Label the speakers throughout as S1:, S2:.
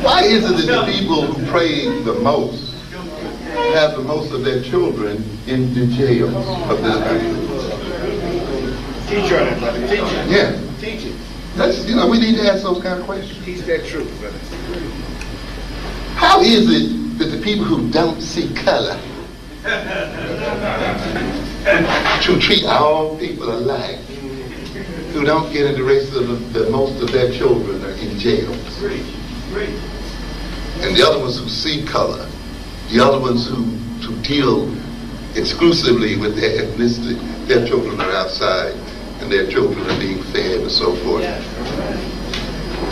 S1: Why is it that the people who pray the most have the most of their children in the jails of this country?
S2: Teach on it, brother. Teach it.
S1: Yeah.
S2: Teach it.
S1: That's, we need to ask those kind of questions.
S2: Teach that truth, brother.
S1: How is it that the people who don't see color to treat all people alike, who don't get into racism, that most of their children are in jail? And the other ones who see color, the other ones who deal exclusively with their ethnicity, their children are outside and their children are being fed and so forth.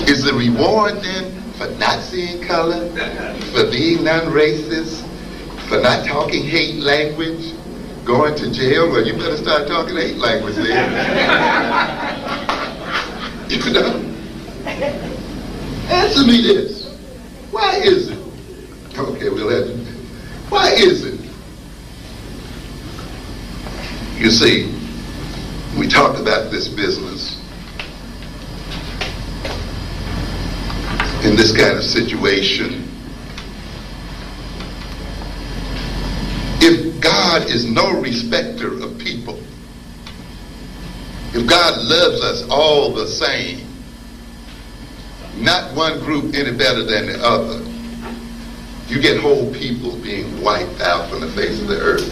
S1: Is the reward then for not seeing color, for being non-racist, for not talking hate language, going to jail? Well, you better start talking hate language then. You know? Answer me this. Why is it? Okay, we'll have to. Why is it? You see, we talk about this business in this kind of situation. If God is no respecter of people, if God loves us all the same, not one group any better than the other, you get whole people being wiped out from the face of the earth.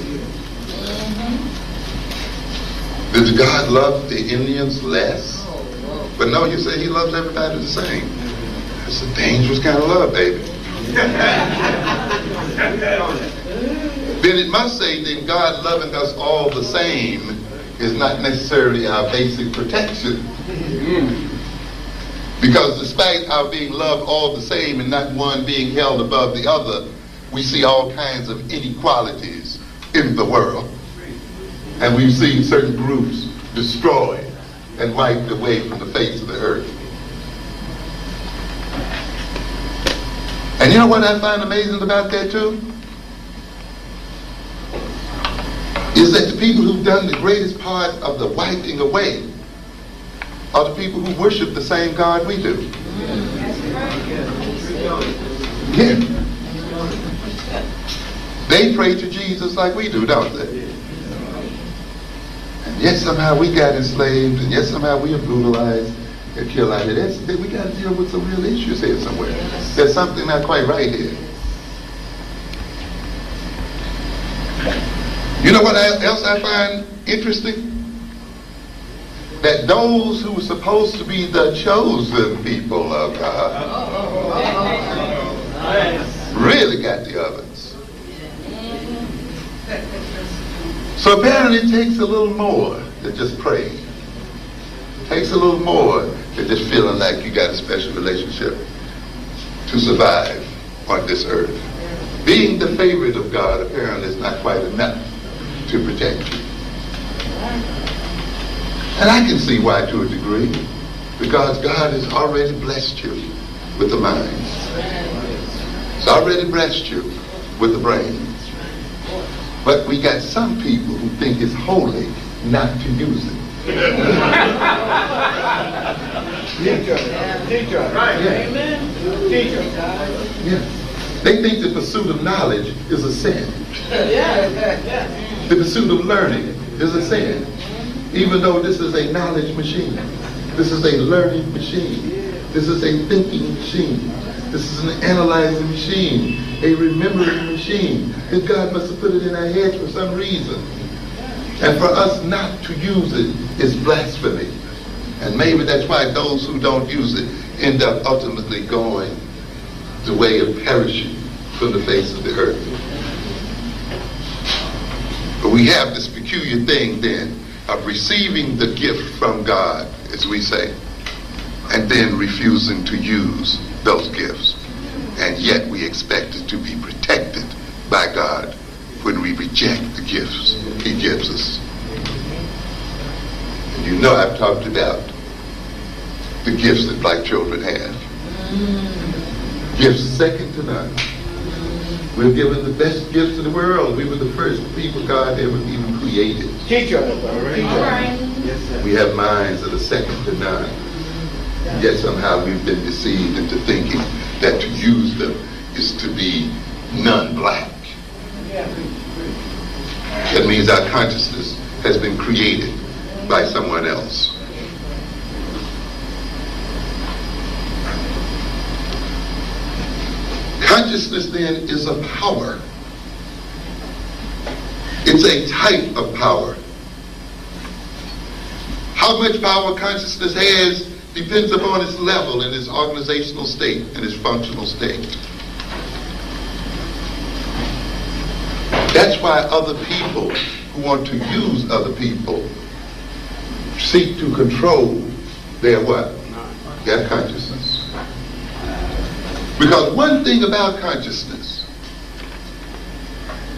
S1: Did God love the Indians less? But no, you say he loves everybody the same. It's a dangerous kind of love, baby. Then it must say that God loving us all the same is not necessarily our basic protection. Because despite our being loved all the same and not one being held above the other, we see all kinds of inequalities in the world. And we've seen certain groups destroyed and wiped away from the face of the earth. And you know what I find amazing about that too? Is that the people who've done the greatest part of the wiping away are the people who worship the same God we do. Yeah. They pray to Jesus like we do, don't they? And yet somehow we got enslaved, and yet somehow we are brutalized and killed out here. We got to deal with some real issues here somewhere. There's something not quite right here. You know what else I find interesting? That those who were supposed to be the chosen people of God really got the ovens. So apparently it takes a little more than just praying. It takes a little more than just feeling like you got a special relationship to survive on this earth. Being the favorite of God apparently is not quite enough to protect you. And I can see why to a degree, because God has already blessed you with the mind. He's already blessed you with the brain. But we got some people who think it's holy not to use it.
S2: Teacher. Right.
S1: Yeah.
S2: Teacher.
S1: Yeah. They think the pursuit of knowledge is a sin. The pursuit of learning is a sin. Even though this is a knowledge machine. This is a learning machine. This is a thinking machine. This is an analyzing machine. A remembering machine. And God must have put it in our heads for some reason. And for us not to use it is blasphemy. And maybe that's why those who don't use it end up ultimately going the way of perishing from the face of the earth. But we have this peculiar thing then of receiving the gift from God, as we say, and then refusing to use those gifts. And yet we expect it to be protected by God when we reject the gifts he gives us. And you know I've talked about the gifts that black children have. Gifts second to none. We're given the best gifts in the world. We were the first people God ever even created.
S2: Teacher. All right.
S1: We have minds that are second to none. Yet somehow we've been deceived into thinking that to use them is to be non-black. That means our consciousness has been created by someone else. Consciousness then is a power. It's a type of power. How much power consciousness has depends upon its level and its organizational state and its functional state. That's why other people who want to use other people seek to control their what? Their consciousness. Because one thing about consciousness,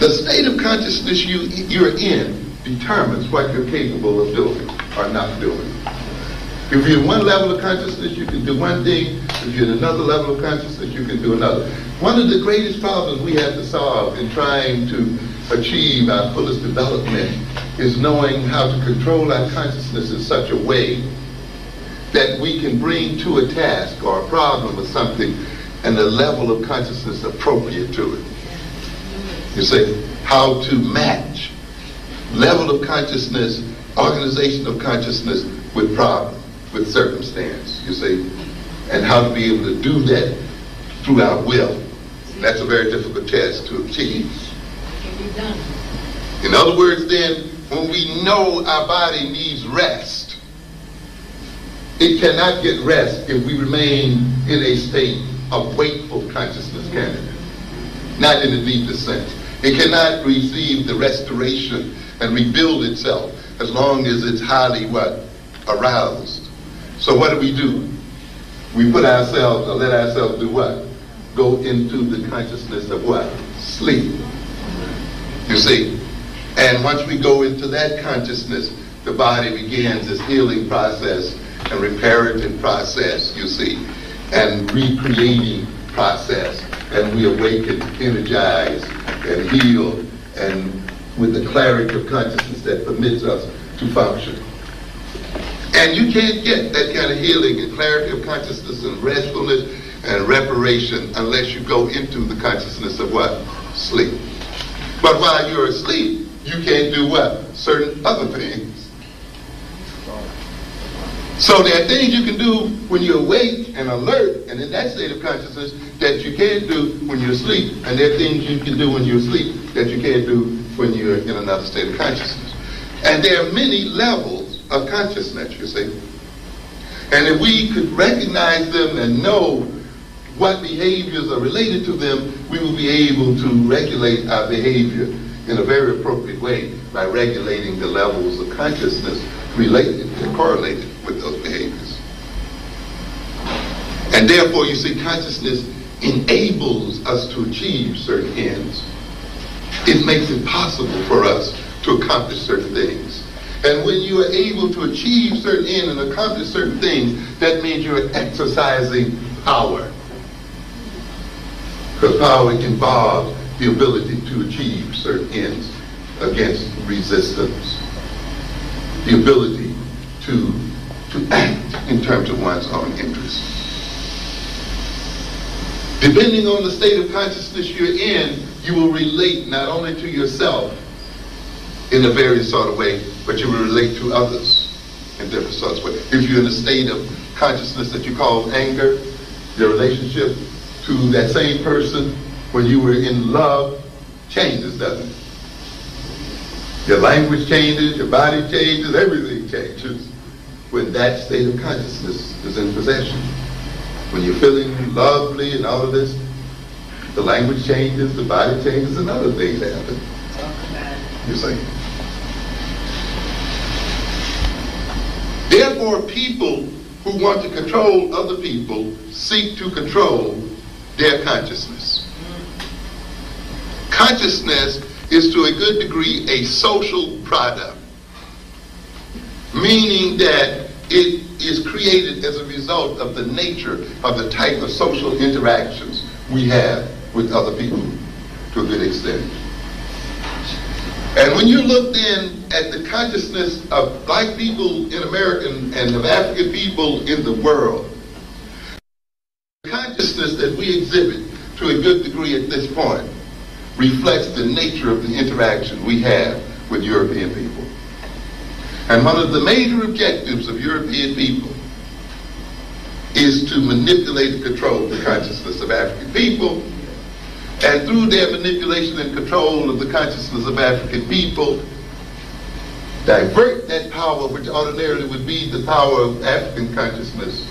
S1: the state of consciousness you're in determines what you're capable of doing or not doing. If you're in one level of consciousness, you can do one thing. If you're in another level of consciousness, you can do another. One of the greatest problems we have to solve in trying to achieve our fullest development is knowing how to control our consciousness in such a way that we can bring to a task or a problem or something and the level of consciousness appropriate to it. You see, how to match level of consciousness, organization of consciousness with problem, with circumstance, you see, and how to be able to do that through our will. That's a very difficult task to achieve. In other words, then, when we know our body needs rest, it cannot get rest if we remain in a state of wakeful consciousness, can it? Not in the deepest sense. It cannot receive the restoration and rebuild itself as long as it's highly what? Aroused. So what do? We put ourselves, or let ourselves do what? Go into the consciousness of what? Sleep. You see? And once we go into that consciousness, the body begins its healing process and reparative process, you see, and recreating process. And we awaken, energize, and heal, and with the clarity of consciousness that permits us to function. And you can't get that kind of healing and clarity of consciousness and restfulness and reparation unless you go into the consciousness of what? Sleep. But while you're asleep, you can't do what? Certain other things. So there are things you can do when you're awake and alert and in that state of consciousness that you can't do when you're asleep. And there are things you can do when you're asleep that you can't do when you're in another state of consciousness. And there are many levels of consciousness, you see. And if we could recognize them and know what behaviors are related to them, we will be able to regulate our behavior in a very appropriate way by regulating the levels of consciousness related and correlated with those behaviors. And therefore, you see, consciousness enables us to achieve certain ends. It makes it possible for us to accomplish certain things. And when you are able to achieve certain ends and accomplish certain things, that means you're exercising power. Because power involves the ability to achieve certain ends against resistance. The ability to act in terms of one's own interests. Depending on the state of consciousness you're in, you will relate not only to yourself in a very sort of way, but you will relate to others in different sorts of ways. If you're in a state of consciousness that you call anger, your relationship to that same person when you were in love changes, doesn't it? Your language changes, your body changes, everything changes when that state of consciousness is in possession. When you're feeling lovely and all of this, the language changes, the body changes, and other things happen. You see? Therefore, people who want to control other people seek to control their consciousness. Consciousness is to a good degree a social product, meaning that it is created as a result of the nature of the type of social interactions we have with other people to a good extent. And when you look then at the consciousness of black people in America and of African people in the world, consciousness that we exhibit to a good degree at this point reflects the nature of the interaction we have with European people. And one of the major objectives of European people is to manipulate and control the consciousness of African people. And through their manipulation and control of the consciousness of African people, divert that power, which ordinarily would be the power of African consciousness,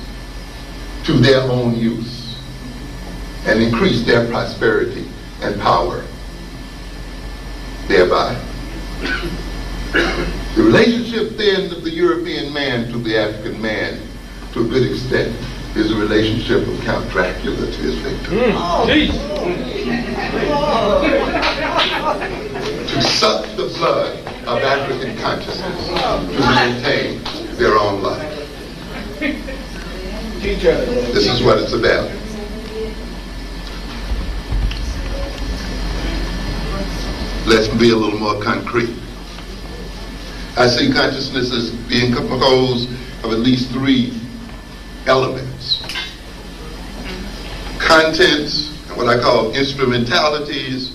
S1: to their own use, and increase their prosperity and power thereby. The relationship then of the European man to the African man, to a good extent, is a relationship of Count Dracula to his victim. To suck the blood of African consciousness to maintain their own life. This is what it's about. Let's be a little more concrete. I see consciousness as being composed of at least three elements: contents, and what I call instrumentalities,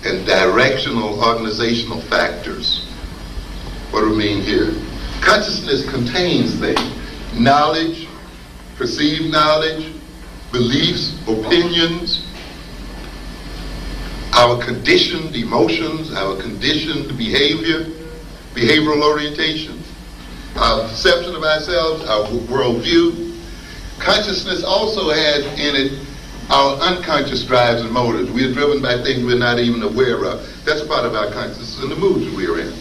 S1: and directional organizational factors. What do we mean here? Consciousness contains things: knowledge, perceived knowledge, beliefs, opinions, our conditioned emotions, our conditioned behavior, behavioral orientation, our perception of ourselves, our worldview. Consciousness also has in it our unconscious drives and motives. We are driven by things we're not even aware of. That's part of our consciousness and the moods we are in.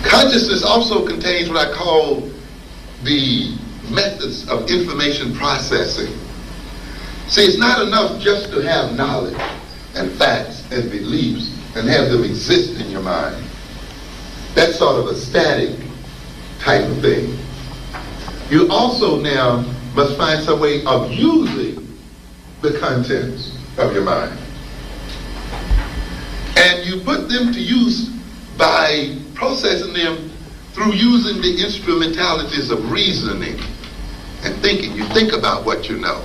S1: Consciousness also contains what I call the methods of information processing. See, it's not enough just to have knowledge and facts and beliefs and have them exist in your mind. That's sort of a static type of thing. You also now must find some way of using the contents of your mind. And you put them to use by processing them through using the instrumentalities of reasoning and thinking. You think about what you know.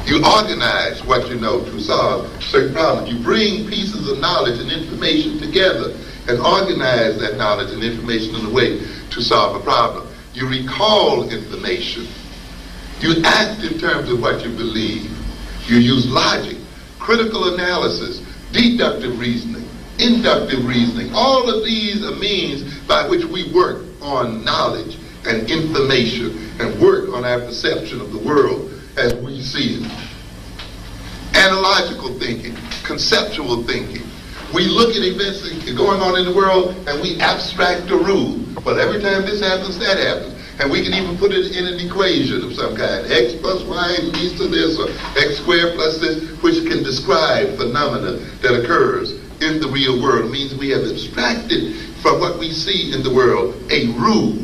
S1: You organize what you know to solve certain problems. You bring pieces of knowledge and information together and organize that knowledge and information in a way to solve a problem. You recall information. You act in terms of what you believe. You use logic, critical analysis, deductive reasoning, inductive reasoning. All of these are means by which we work on knowledge and information and work on our perception of the world as we see it. Analogical thinking, conceptual thinking. We look at events that are going on in the world and we abstract a rule. But every time this happens, that happens. And we can even put it in an equation of some kind. X plus y leads to this, or x squared plus this, which can describe phenomena that occurs in the real world. It means we have abstracted from what we see in the world a rule,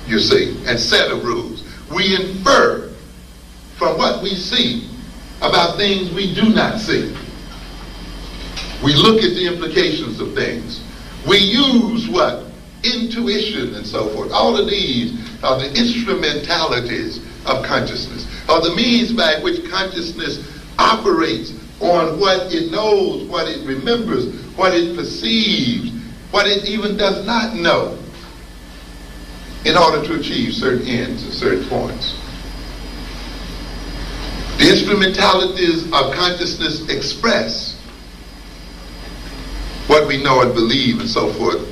S1: you see, and set of rules. We infer from what we see about things we do not see. We look at the implications of things. We use what? Intuition and so forth. All of these are the instrumentalities of consciousness, are the means by which consciousness operates on what it knows, what it remembers, what it perceives, what it even does not know, in order to achieve certain ends at certain points. The instrumentalities of consciousness express what we know and believe and so forth.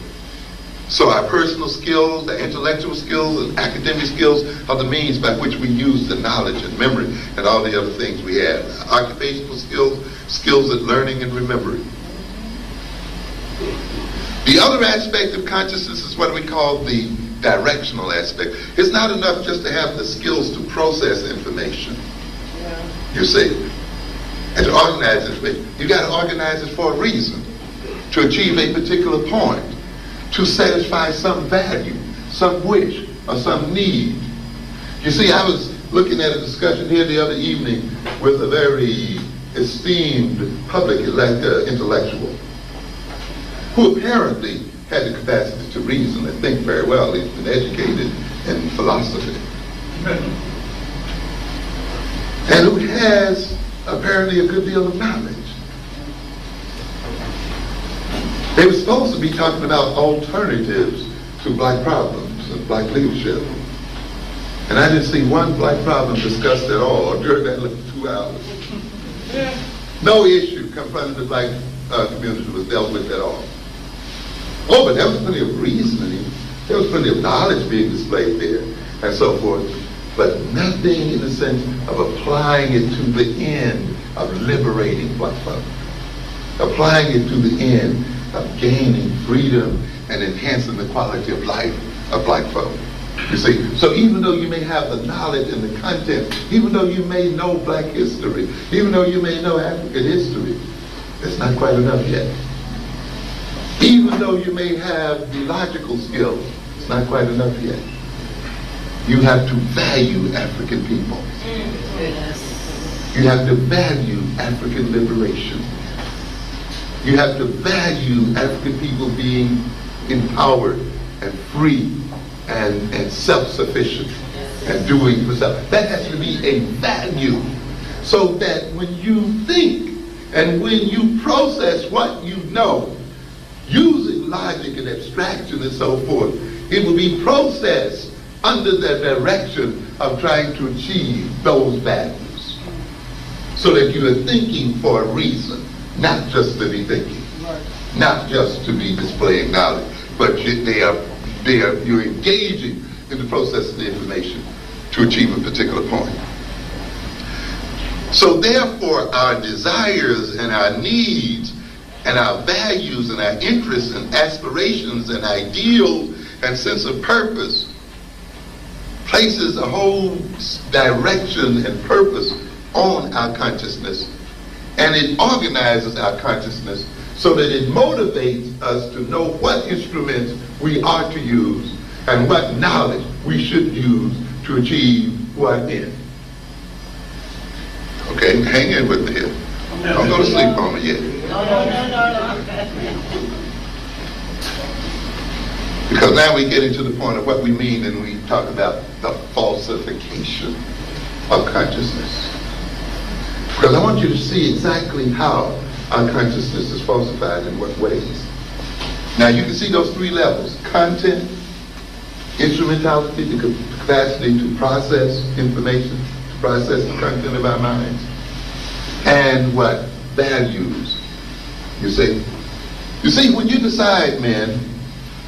S1: So our personal skills, our intellectual skills, and academic skills are the means by which we use the knowledge and memory and all the other things we have. Our occupational skills, skills at learning and remembering. The other aspect of consciousness is what we call the directional aspect. It's not enough just to have the skills to process information, you see, and to organize it. You got to organize it for a reason, to achieve a particular point, to satisfy some value, some wish, or some need. You see, I was looking at a discussion here the other evening with a very esteemed public intellectual who apparently had the capacity to reason and think very well. He's been educated in philosophy. and who has apparently a good deal of knowledge. They were supposed to be talking about alternatives to black problems and black leadership. And I didn't see one black problem discussed at all during that little 2 hours. No issue confronting the black community was dealt with at all. Oh, but there was plenty of reasoning. There was plenty of knowledge being displayed there and so forth. But nothing in the sense of applying it to the end of liberating black folk. Applying it to the end of gaining freedom and enhancing the quality of life of black folk. You see, so even though you may have the knowledge and the content, even though you may know black history, even though you may know African history, it's not quite enough yet. Even though you may have the logical skills, it's not quite enough yet. You have to value African people. You have to value African liberation. You have to value African people being empowered and free and self-sufficient and doing for self. That has to be a value, so that when you think and when you process what you know, using logic and abstraction and so forth, it will be processed under the direction of trying to achieve those values, so that you are thinking for a reason, not just to be thinking, not just to be displaying knowledge, but you're engaging in the process of the information to achieve a particular point. So therefore, our desires and our needs and our values and our interests and aspirations and ideals and sense of purpose places a whole direction and purpose on our consciousness, and it organizes our consciousness so that it motivates us to know what instruments we are to use and what knowledge we should use to achieve what end. Okay, hang in with me here. Don't go to sleep on me yet. Because now we get into the point of what we mean when we talk about the falsification of consciousness. Because I want you to see exactly how our consciousness is falsified, in what ways. Now you can see those 3 levels: content, instrumentality, the capacity to process information, to process the content of our minds, and what? Values. You see, when you decide, men,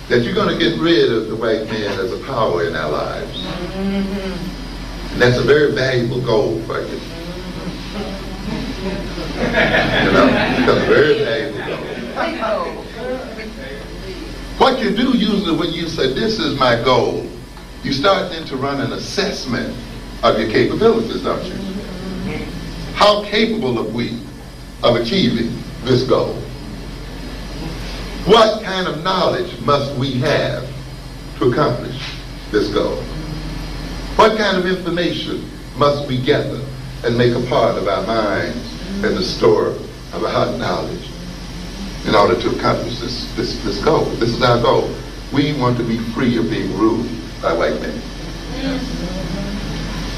S1: that you're going to get rid of the white man as a power in our lives, and that's a very valuable goal for you. You know, it's a very valuable goal. What you do usually when you say, this is my goal, you start then to run an assessment of your capabilities, don't you? How capable are we of achieving this goal? What kind of knowledge must we have to accomplish this goal? What kind of information must we gather and make a part of our minds and the store of our knowledge in order to accomplish this goal? This is our goal. We want to be free of being ruled by white men.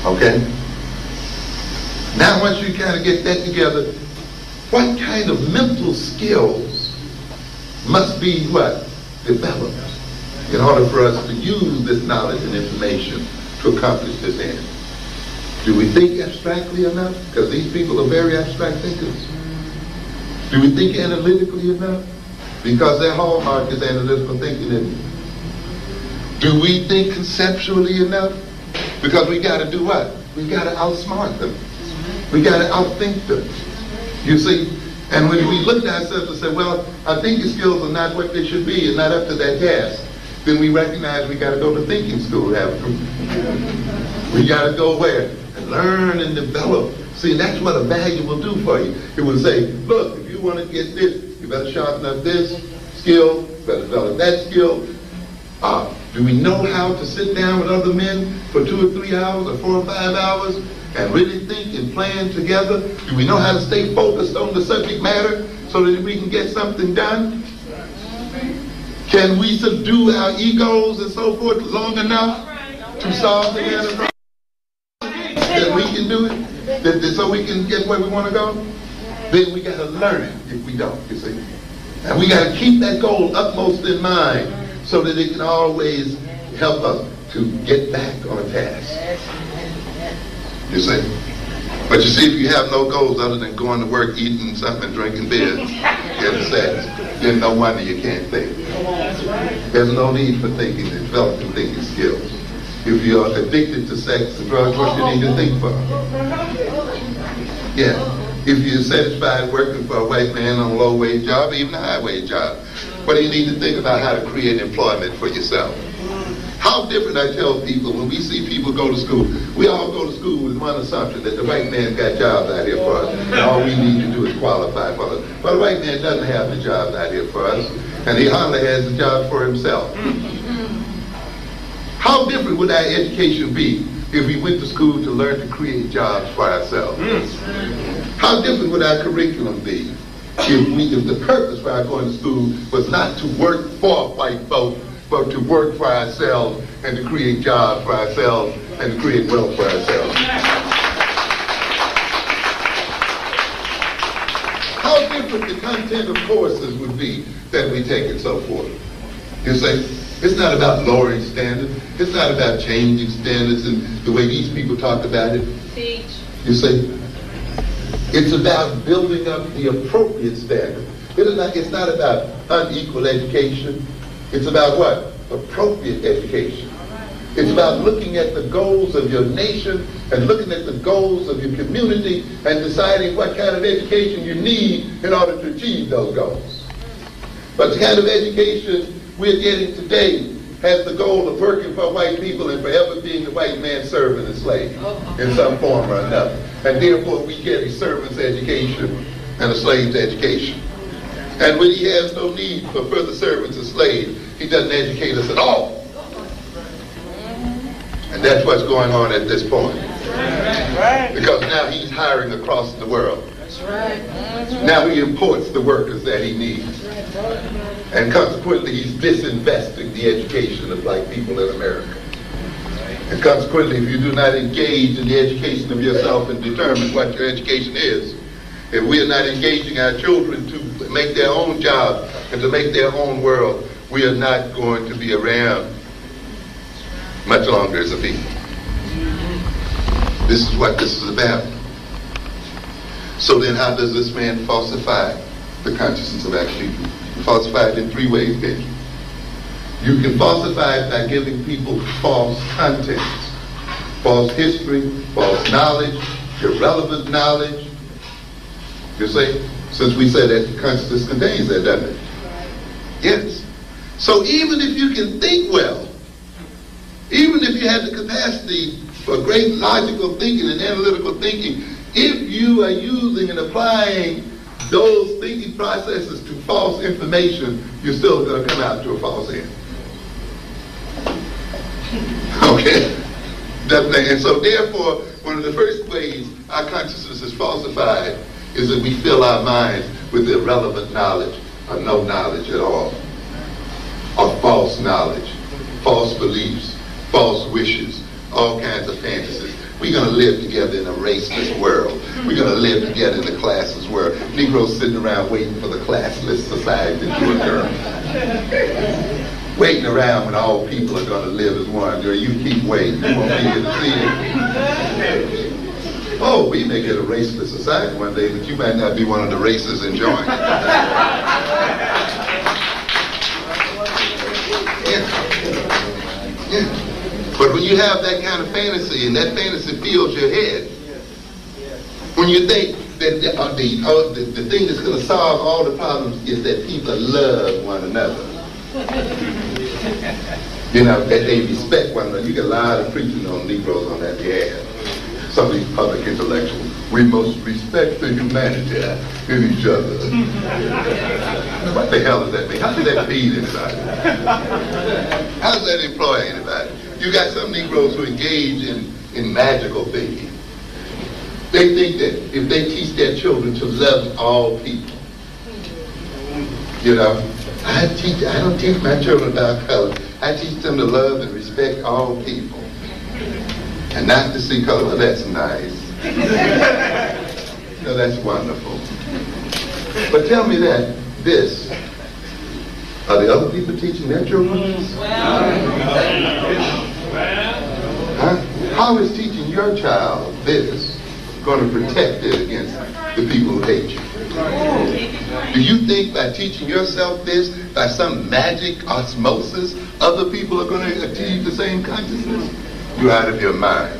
S1: Okay? Now once you kind of get that together, what kind of mental skills must be what? Developed in order for us to use this knowledge and information to accomplish this end. Do we think abstractly enough? Because these people are very abstract thinkers. Do we think analytically enough? Because their hallmark is analytical thinking, isn't it? Do we think conceptually enough? Because we got to do what? We got to outsmart them. We got to outthink them. You see? And when we look at ourselves and say, well, our thinking skills are not what they should be and not up to that task, then we recognize we got to go to thinking school. We got to go where? And learn and develop. See, that's what a value will do for you. It will say, look, if you want to get this, you better sharpen up this skill, you better develop that skill. Do we know how to sit down with other men for 2 or 3 hours or 4 or 5 hours and really think and plan together? Do we know how to stay focused on the subject matter so that we can get something done? Can we subdue our egos and so forth long enough to solve the enterprise? can do it, so we can get where we want to go, then we got to learn it if we don't, you see. And we got to keep that goal upmost in mind so that it can always help us to get back on task. You see? But you see, if you have no goals other than going to work, eating something, and drinking beer, getting sex, then no wonder you can't think. There's no need for thinking and developing thinking skills. If you're addicted to sex and drugs, what do you need to think for? Yeah. If you're satisfied working for a white man on a low-wage job, even a high-wage job, what do you need to think about how to create employment for yourself? How different, I tell people, when we see people go to school, we all go to school with one assumption, that the white man's got jobs out here for us, and all we need to do is qualify for us. But the white man doesn't have the jobs out here for us, and he hardly has the job for himself. How different would our education be if we went to school to learn to create jobs for ourselves? How different would our curriculum be if the purpose for our going to school was not to work for white folk, but to work for ourselves and to create jobs for ourselves and to create wealth for ourselves? How different the content of courses would be that we take and so forth. You say, it's not about lowering standards. It's not about changing standards and the way these people talk about it.
S3: Teach.
S1: You say, it's about building up the appropriate standard. It's not about unequal education. It's about what? Appropriate education. It's about looking at the goals of your nation and looking at the goals of your community and deciding what kind of education you need in order to achieve those goals. But the kind of education we're getting today has the goal of working for white people and forever being the white man's servant and slave in some form or another. And therefore we get a servant's education and a slave's education. And when he has no need for further servants or slaves, he doesn't educate us at all. And that's what's going on at this point. Because now he's hiring across the world. Now he imports the workers that he needs. And consequently, he's disinvesting the education of black people in America. And consequently, if you do not engage in the education of yourself and determine what your education is, if we are not engaging our children to make their own job and to make their own world, we are not going to be around much longer as a people. This is what this is about. So then how does this man falsify the consciousness of our people? Falsify it in three ways, then. You can falsify it by giving people false contents, false history, false knowledge, irrelevant knowledge. You see? Since we say that consciousness contains that, doesn't it? Yes. So even if you can think well, even if you have the capacity for great logical thinking and analytical thinking, if you are using and applying those thinking processes to false information, you're still going to come out to a false end. Okay? And so therefore, one of the first ways our consciousness is falsified is that we fill our minds with irrelevant knowledge or no knowledge at all, or false knowledge, false beliefs, false wishes, all kinds of fantasies. We're going to live together in a raceless world. We're going to live together in a classless world. Negroes sitting around waiting for the classless society to occur. Waiting around when all people are going to live as one. You keep waiting. You won't be here to see it. Oh, we may get a raceless society one day, but you might not be one of the races enjoying it. Yeah. But when you have that kind of fantasy, and that fantasy fills your head, when you think that the thing that's going to solve all the problems is that people love one another, you know, that they respect one another. You get a lot of preaching on Negroes on that behalf. Some of these public intellectuals, we must respect the humanity in each other. What the hell does that mean? How does that feed anybody? How does that employ anybody? You got some Negroes who engage in magical thinking. They think that if they teach their children to love all people, you know, I don't teach my children about color. I teach them to love and respect all people. And not to see color. Well, that's nice. Now that's wonderful. But tell me that this, are the other people teaching their children this? Huh? How is teaching your child this going to protect it against the people who hate you? Do you think by teaching yourself this, by some magic osmosis, other people are going to achieve the same consciousness? You're out of your mind.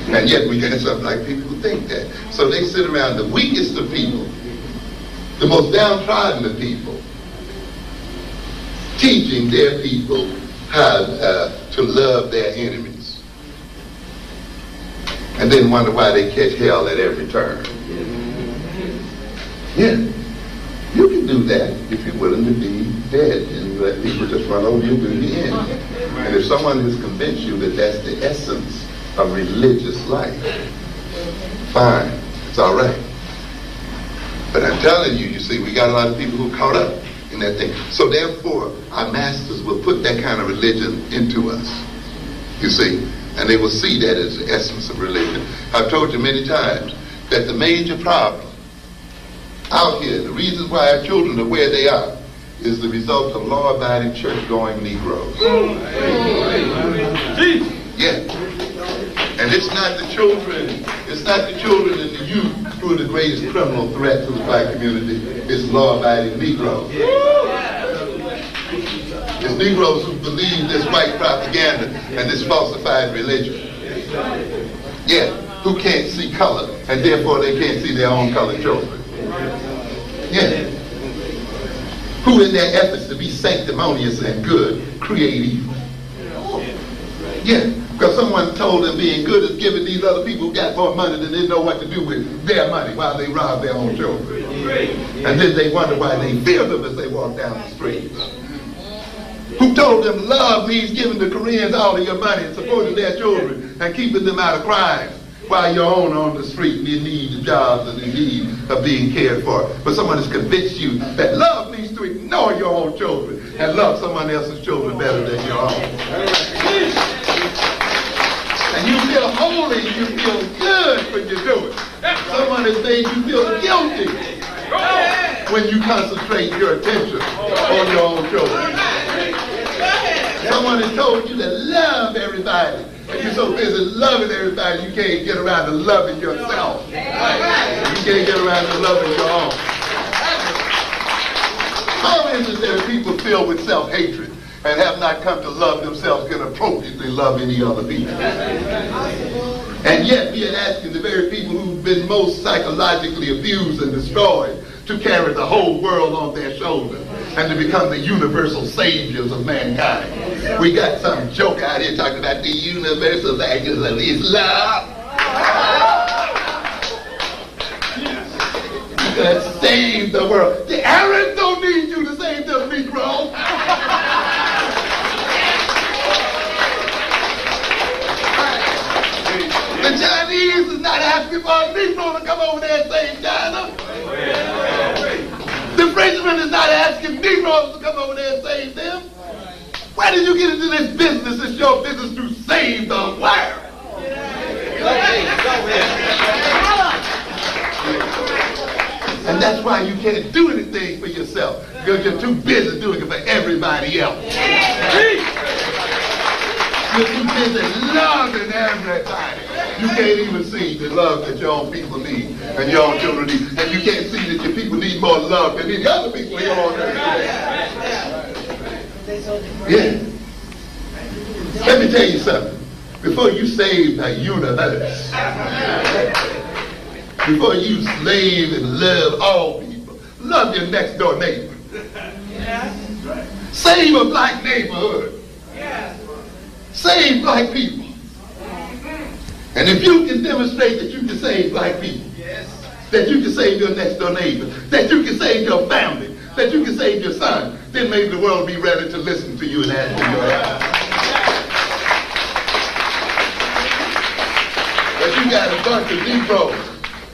S1: And yet we get some like people who think that. So they sit around the weakest of people, the most downtrodden of people, teaching their people how to love their enemies. And then wonder why they catch hell at every turn. Yeah, you can do that if you're willing to be dead and let people just run over you to the end. And if someone has convinced you that that's the essence of religious life, fine, it's all right. But I'm telling you, you see, we got a lot of people who are caught up in that thing. So therefore, our masters will put that kind of religion into us, you see, and they will see that as the essence of religion. I've told you many times that the major problem out here, the reason why our children are where they are, is the result of law-abiding, church-going Negroes. Yeah. And it's not the children and the youth who are the greatest criminal threat to the black community. It's law-abiding Negroes. It's Negroes who believe this white propaganda and this falsified religion. Yeah, who can't see color, and therefore they can't see their own colored children. Yeah. Who in their efforts to be sanctimonious and good, create evil. Yeah, because someone told them being good is giving these other people who got more money than they know what to do with their money while they rob their own children. And then they wonder why they fear them as they walk down the street. Who told them love means giving the Koreans all of your money and supporting their children and keeping them out of crime, while your own on the street in need of jobs and in need of being cared for. But someone has convinced you that love means to ignore your own children and love someone else's children better than your own. And you feel holy, you feel good when you do it. Someone has made you feel guilty when you concentrate your attention on your own children. Someone has told you to love everybody. And you're so busy loving everybody, you can't get around to loving yourself. You can't get around to loving your own. How is it there are people filled with self-hatred and have not come to love themselves can appropriately love any other people? And yet we are asking the very people who've been most psychologically abused and destroyed to carry the whole world on their shoulders and to become the universal saviors of mankind. We got some joke out here talking about the universal values of Islam. To save the world. The Arabs don't need you to save them, Negro. The Chinese is not asking for a Negro to come over there and save China. The Frenchman is not asking Negroes to come over there and save them. Why did you get into this business? It's your business to save the world. And that's why you can't do anything for yourself, because you're too busy doing it for everybody else. You're too busy loving everybody. You can't even see the love that your own people need and your own children need. And you can't see that your people need more love than any other people here on earth. Yeah. Let me tell you something. Before you save the universe, before you slave and love all people, love your next door neighbor. Save a black neighborhood. Save black people. And if you can demonstrate that you can save black people, that you can save your next door neighbor, that you can save your family, that you can save your son, then maybe the world will be ready to listen to you and ask for your help. But you got a bunch of Negroes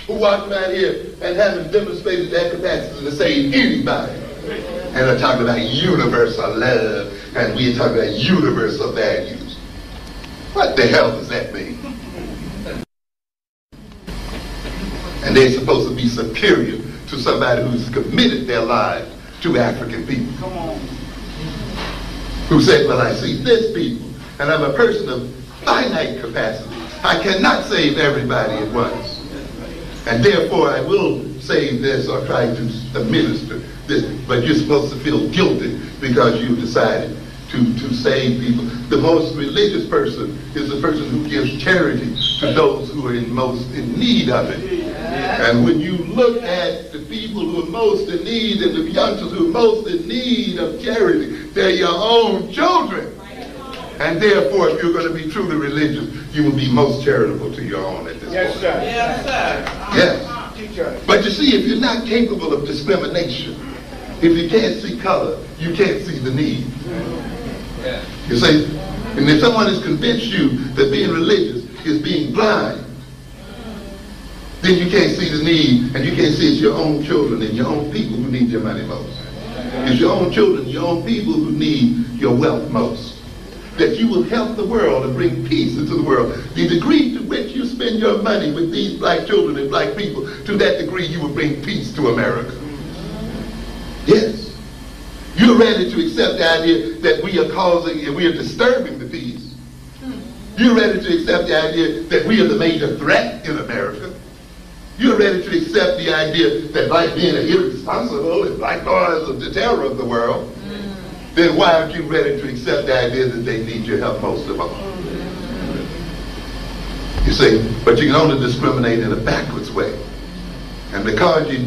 S1: who walk around here and haven't demonstrated their capacity to save anybody. And are talking about universal love, and we're talking about universal values. What the hell does that mean? And they're supposed to be superior to somebody who's committed their lives to African people.
S2: Come on.
S1: Who said, well, I see this people, and I'm a person of finite capacity. I cannot save everybody at once. And therefore, I will save this or try to administer this. But you're supposed to feel guilty because you've decided to save people. The most religious person is the person who gives charity to those who are most in need of it. And when you look at the people who are most in need and the youngsters who are most in need of charity, they're your own children. And therefore, if you're going to be truly religious, you will be most charitable to your own at this point.
S2: Yes, sir. Yes, sir.
S1: Yes. But you see, if you're not capable of discrimination, if you can't see color, you can't see the need. You see? And if someone has convinced you that being religious is being blind, then you can't see the need, and you can't see it's your own children and your own people who need your money most. It's your own children, your own people who need your wealth most. That you will help the world and bring peace into the world. The degree to which you spend your money with these black children and black people, to that degree you will bring peace to America. Yes. You're ready to accept the idea that we are causing and we are disturbing the peace. You're ready to accept the idea that we are the major threat in America. You're ready to accept the idea that black men are irresponsible and black boys are the terror of the world. Then why aren't you ready to accept the idea that they need your help most of all? You see, but you can only discriminate in a backwards way. And because you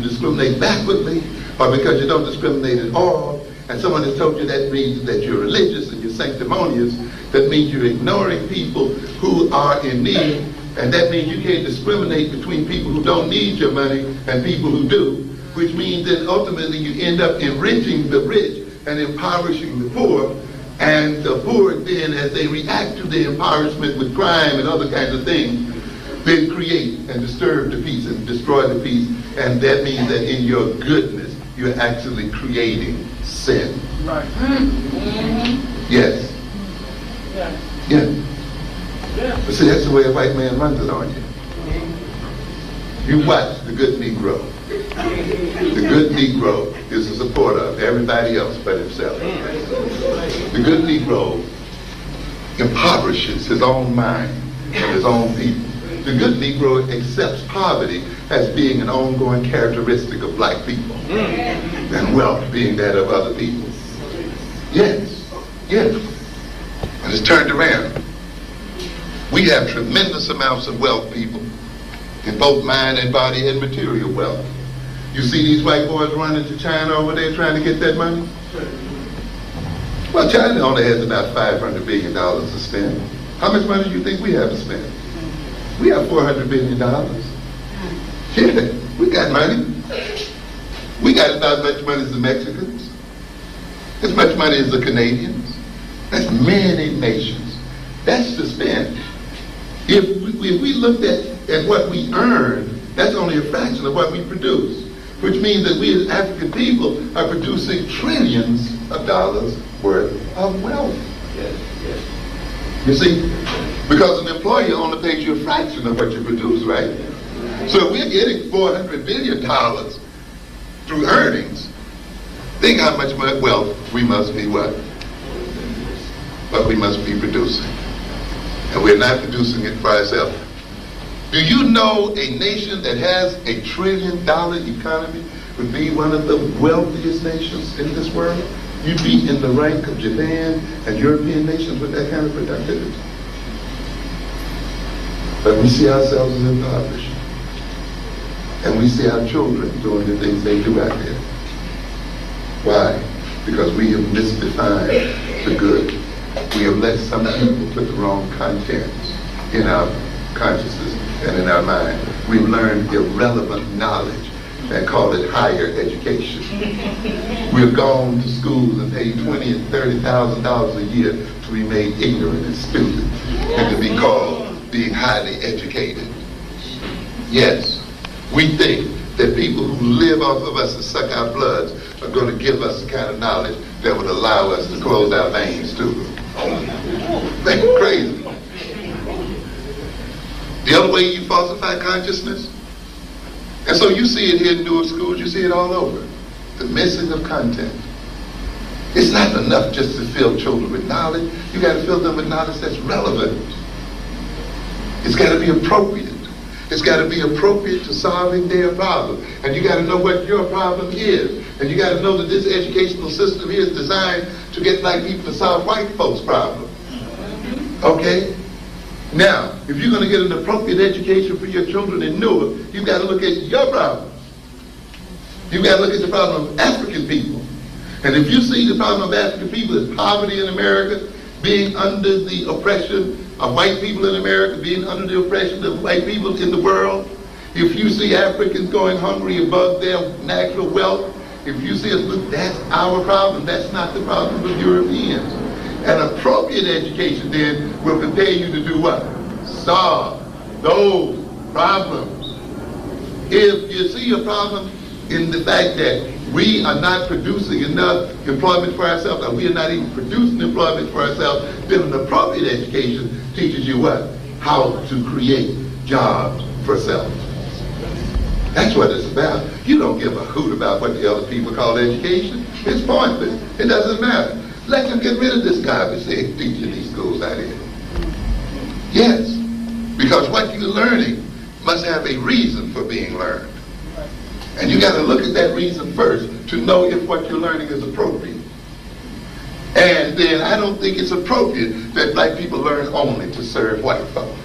S1: discriminate backwardly, or because you don't discriminate at all, and someone has told you that means that you're religious and you're sanctimonious, that means you're ignoring people who are in need, and that means you can't discriminate between people who don't need your money and people who do, which means that ultimately you end up enriching the rich and impoverishing the poor, and the poor then, as they react to the impoverishment with crime and other kinds of things, then create and disturb the peace and destroy the peace, and that means that in your goodness, you're actually creating sin.
S2: Right.
S1: Yes. Yeah. But see, that's the way a white man runs it on you. You watch the good Negro. The good Negro is a supporter of everybody else but himself. The good Negro impoverishes his own mind and his own people. The good Negro accepts poverty as being an ongoing characteristic of black people, and wealth being that of other people. Yes, yes. And it's turned around. We have tremendous amounts of wealth, people, in both mind and body and material wealth. You see these white boys running to China over there trying to get that money? Well, China only has about $500 billion to spend. How much money do you think we have to spend? We have $400 billion. Yeah, we got money. We got about as much money as the Mexicans, as much money as the Canadians. That's many nations. That's to spend. If we looked at what we earn, that's only a fraction of what we produce, which means that we as African people are producing trillions of dollars worth of wealth. You see, because an employer only pays you a fraction of what you produce, right? So if we're getting $400 billion through earnings, think how much wealth we must be what we must be producing. And we're not producing it for ourselves. Do you know a nation that has $1 trillion economy would be one of the wealthiest nations in this world? You'd be in the rank of Japan and European nations with that kind of productivity. But we see ourselves as impoverished. And we see our children doing the things they do out there. Why? Because we have misdefined the good. We have let some people put the wrong content in our consciousness and in our mind. We've learned irrelevant knowledge and call it higher education. We've gone to schools and paid $20,000 and $30,000 a year to be made ignorant and stupid and to be called being highly educated. Yes, we think that people who live off of us and suck our bloods are going to give us the kind of knowledge that would allow us to close our veins to them. That's crazy. The other way you falsify consciousness And so you see it here in newer schools, you see it all over. The missing of content. It's not enough just to fill children with knowledge. You got to fill them with knowledge that's relevant. It's got to be appropriate. It's got to be appropriate to solving their problem. And you got to know what your problem is. And you got to know that this educational system here is designed to get black people to solve white folks' problems. Okay? Now, if you're going to get an appropriate education for your children in Newark, you've got to look at your problems. You've got to look at the problem of African people. And if you see the problem of African people as poverty in America, being under the oppression of white people in America, being under the oppression of white people in the world, if you see Africans going hungry above their natural wealth, if you see us, look, that's our problem, that's not the problem of Europeans. An appropriate education then will prepare you to do what? Solve those problems. If you see a problem in the fact that we are not producing enough employment for ourselves, or we are not even producing employment for ourselves, then an appropriate education teaches you what? How to create jobs for self. That's what it's about. You don't give a hoot about what the other people call education. It's pointless. It doesn't matter. Let them get rid of this garbage they're teaching these schools out here. Yes, because what you're learning must have a reason for being learned. And you got to look at that reason first to know if what you're learning is appropriate. And then I don't think it's appropriate that black people learn only to serve white folk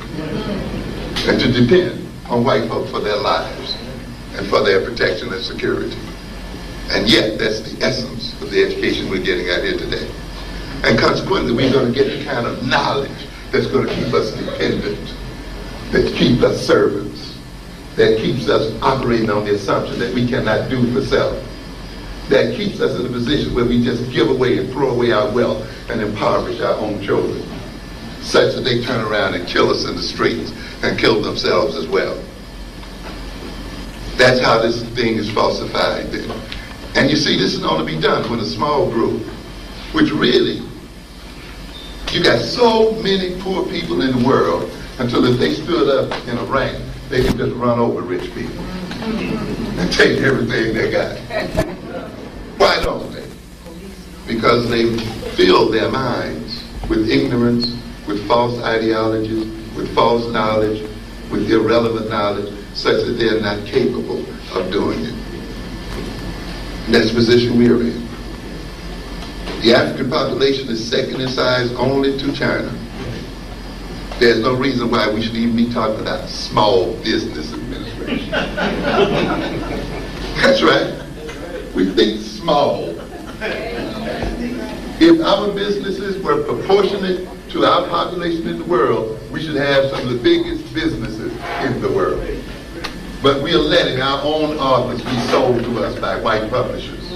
S1: and to depend on white folk for their lives and for their protection and security. And yet, that's the essence of the education we're getting out here today. And consequently, we're going to get the kind of knowledge that's going to keep us dependent, that keeps us servants, that keeps us operating on the assumption that we cannot do for self, that keeps us in a position where we just give away and throw away our wealth and impoverish our own children, such that they turn around and kill us in the streets and kill themselves as well. That's how this thing is falsified then. And you see, this is only be done with a small group, which really, you got so many poor people in the world until if they stood up in a rank, they could just run over rich people and take everything they got. Why don't they? Because they fill their minds with ignorance, with false ideologies, with false knowledge, with irrelevant knowledge, such that they're not capable of doing it. And that's the position we are in. The African population is second in size only to China. There's no reason why we should even be talking about small business administration. That's right. We think small. If our businesses were proportionate to our population in the world, we should have some of the biggest businesses in the world. But we are letting our own authors be sold to us by white publishers.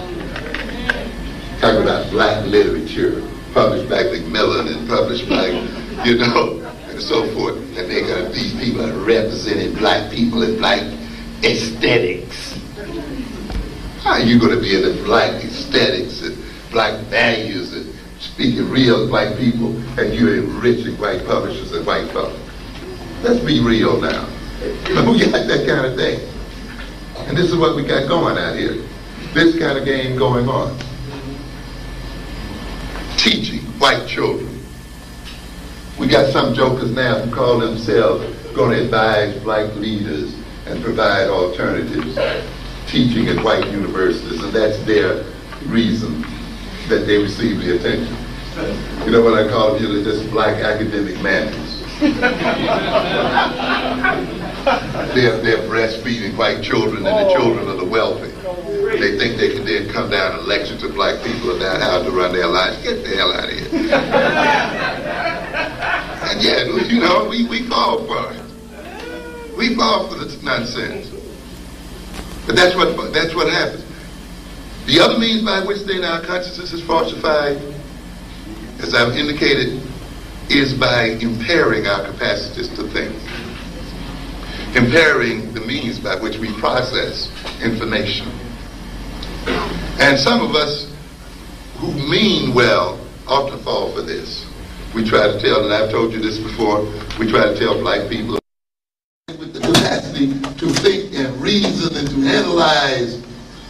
S1: Talking about black literature, published by Macmillan and published by, and so forth. And they got these people are representing black people and black aesthetics. How are you going to be in the black aesthetics and black values and speaking real black people and you're enriching white publishers and white folk? Let's be real now. We got that kind of thing. And this is what we got going out here. This kind of game going on. Teaching white children. We got some jokers now who call themselves going to advise black leaders and provide alternatives. Teaching at white universities, and that's their reason that they receive the attention. You know what I call them? Usually just black academic manners. They're breastfeeding white children and the children of the wealthy. They think they can then come down and lecture to black people about how to run their lives. Get the hell out of here. And yeah, we fall for it. We fall for this nonsense. But that's what happens. The other means by which then our consciousness is falsified, as I've indicated, is by impairing our capacities to think. Impairing the means by which we process information. And some of us who mean well often fall for this. We try to tell, and I've told you this before, we try to tell black people with the capacity capacity to think and reason and to analyze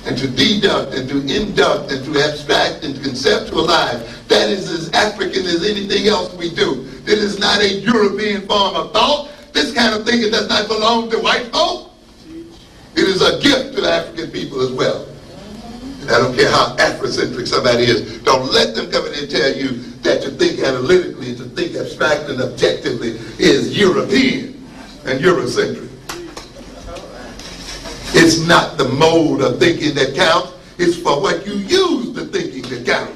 S1: and to deduct and to induct and to abstract and to conceptualize. That is as African as anything else we do. It is not a European form of thought. This kind of thinking does not belong to white folk. It is a gift to the African people as well. And I don't care how Afrocentric somebody is. Don't let them come in and tell you that to think analytically, to think abstractly and objectively is European and Eurocentric. It's not the mode of thinking that counts. It's for what you use the thinking that counts.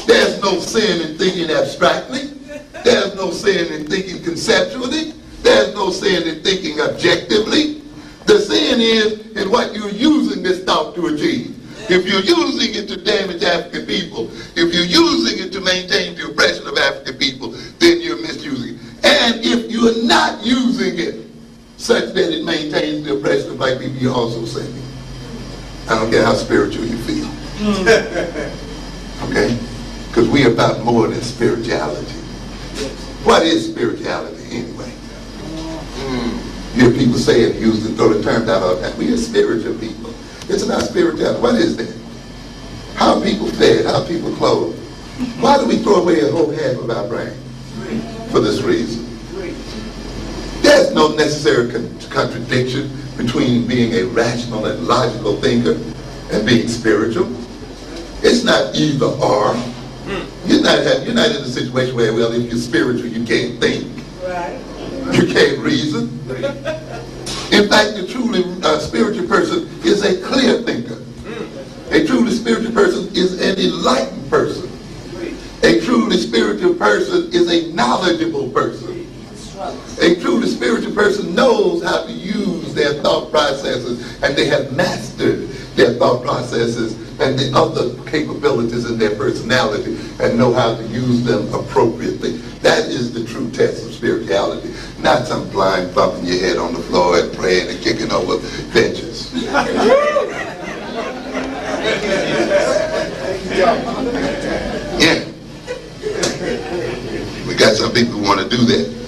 S1: There's no sin in thinking abstractly. There's no sin in thinking conceptually. There's no sin in thinking objectively. The sin is in what you're using this thought to achieve. If you're using it to damage African people, if you're using it to maintain the oppression of African people, then you're misusing it. And if you're not using it such that it maintains the oppression of black people, you're also sinning. I don't care how spiritual you feel. Okay? Because we're about more than spirituality. What is spirituality anyway? You hear people say it, use and throw the term out all the time. We are spiritual people. It's not spirituality. What is that? How are people fed? How are people clothed? Why do we throw away a whole half of our brain? For this reason. There's no necessary contradiction between being a rational and logical thinker and being spiritual. It's not either or. You're not in a situation where, well, if you're spiritual, you can't think. Right. You can't reason. In fact, a truly spiritual person is a clear thinker. A truly spiritual person is an enlightened person. A truly spiritual person is a knowledgeable person. A truly spiritual person knows how to use their thought processes, and they have mastered their thought processes and the other capabilities in their personality and know how to use them appropriately. That is the true test of spirituality, not some blind bumping your head on the floor and praying and kicking over benches. Yeah. We got some people who want to do that.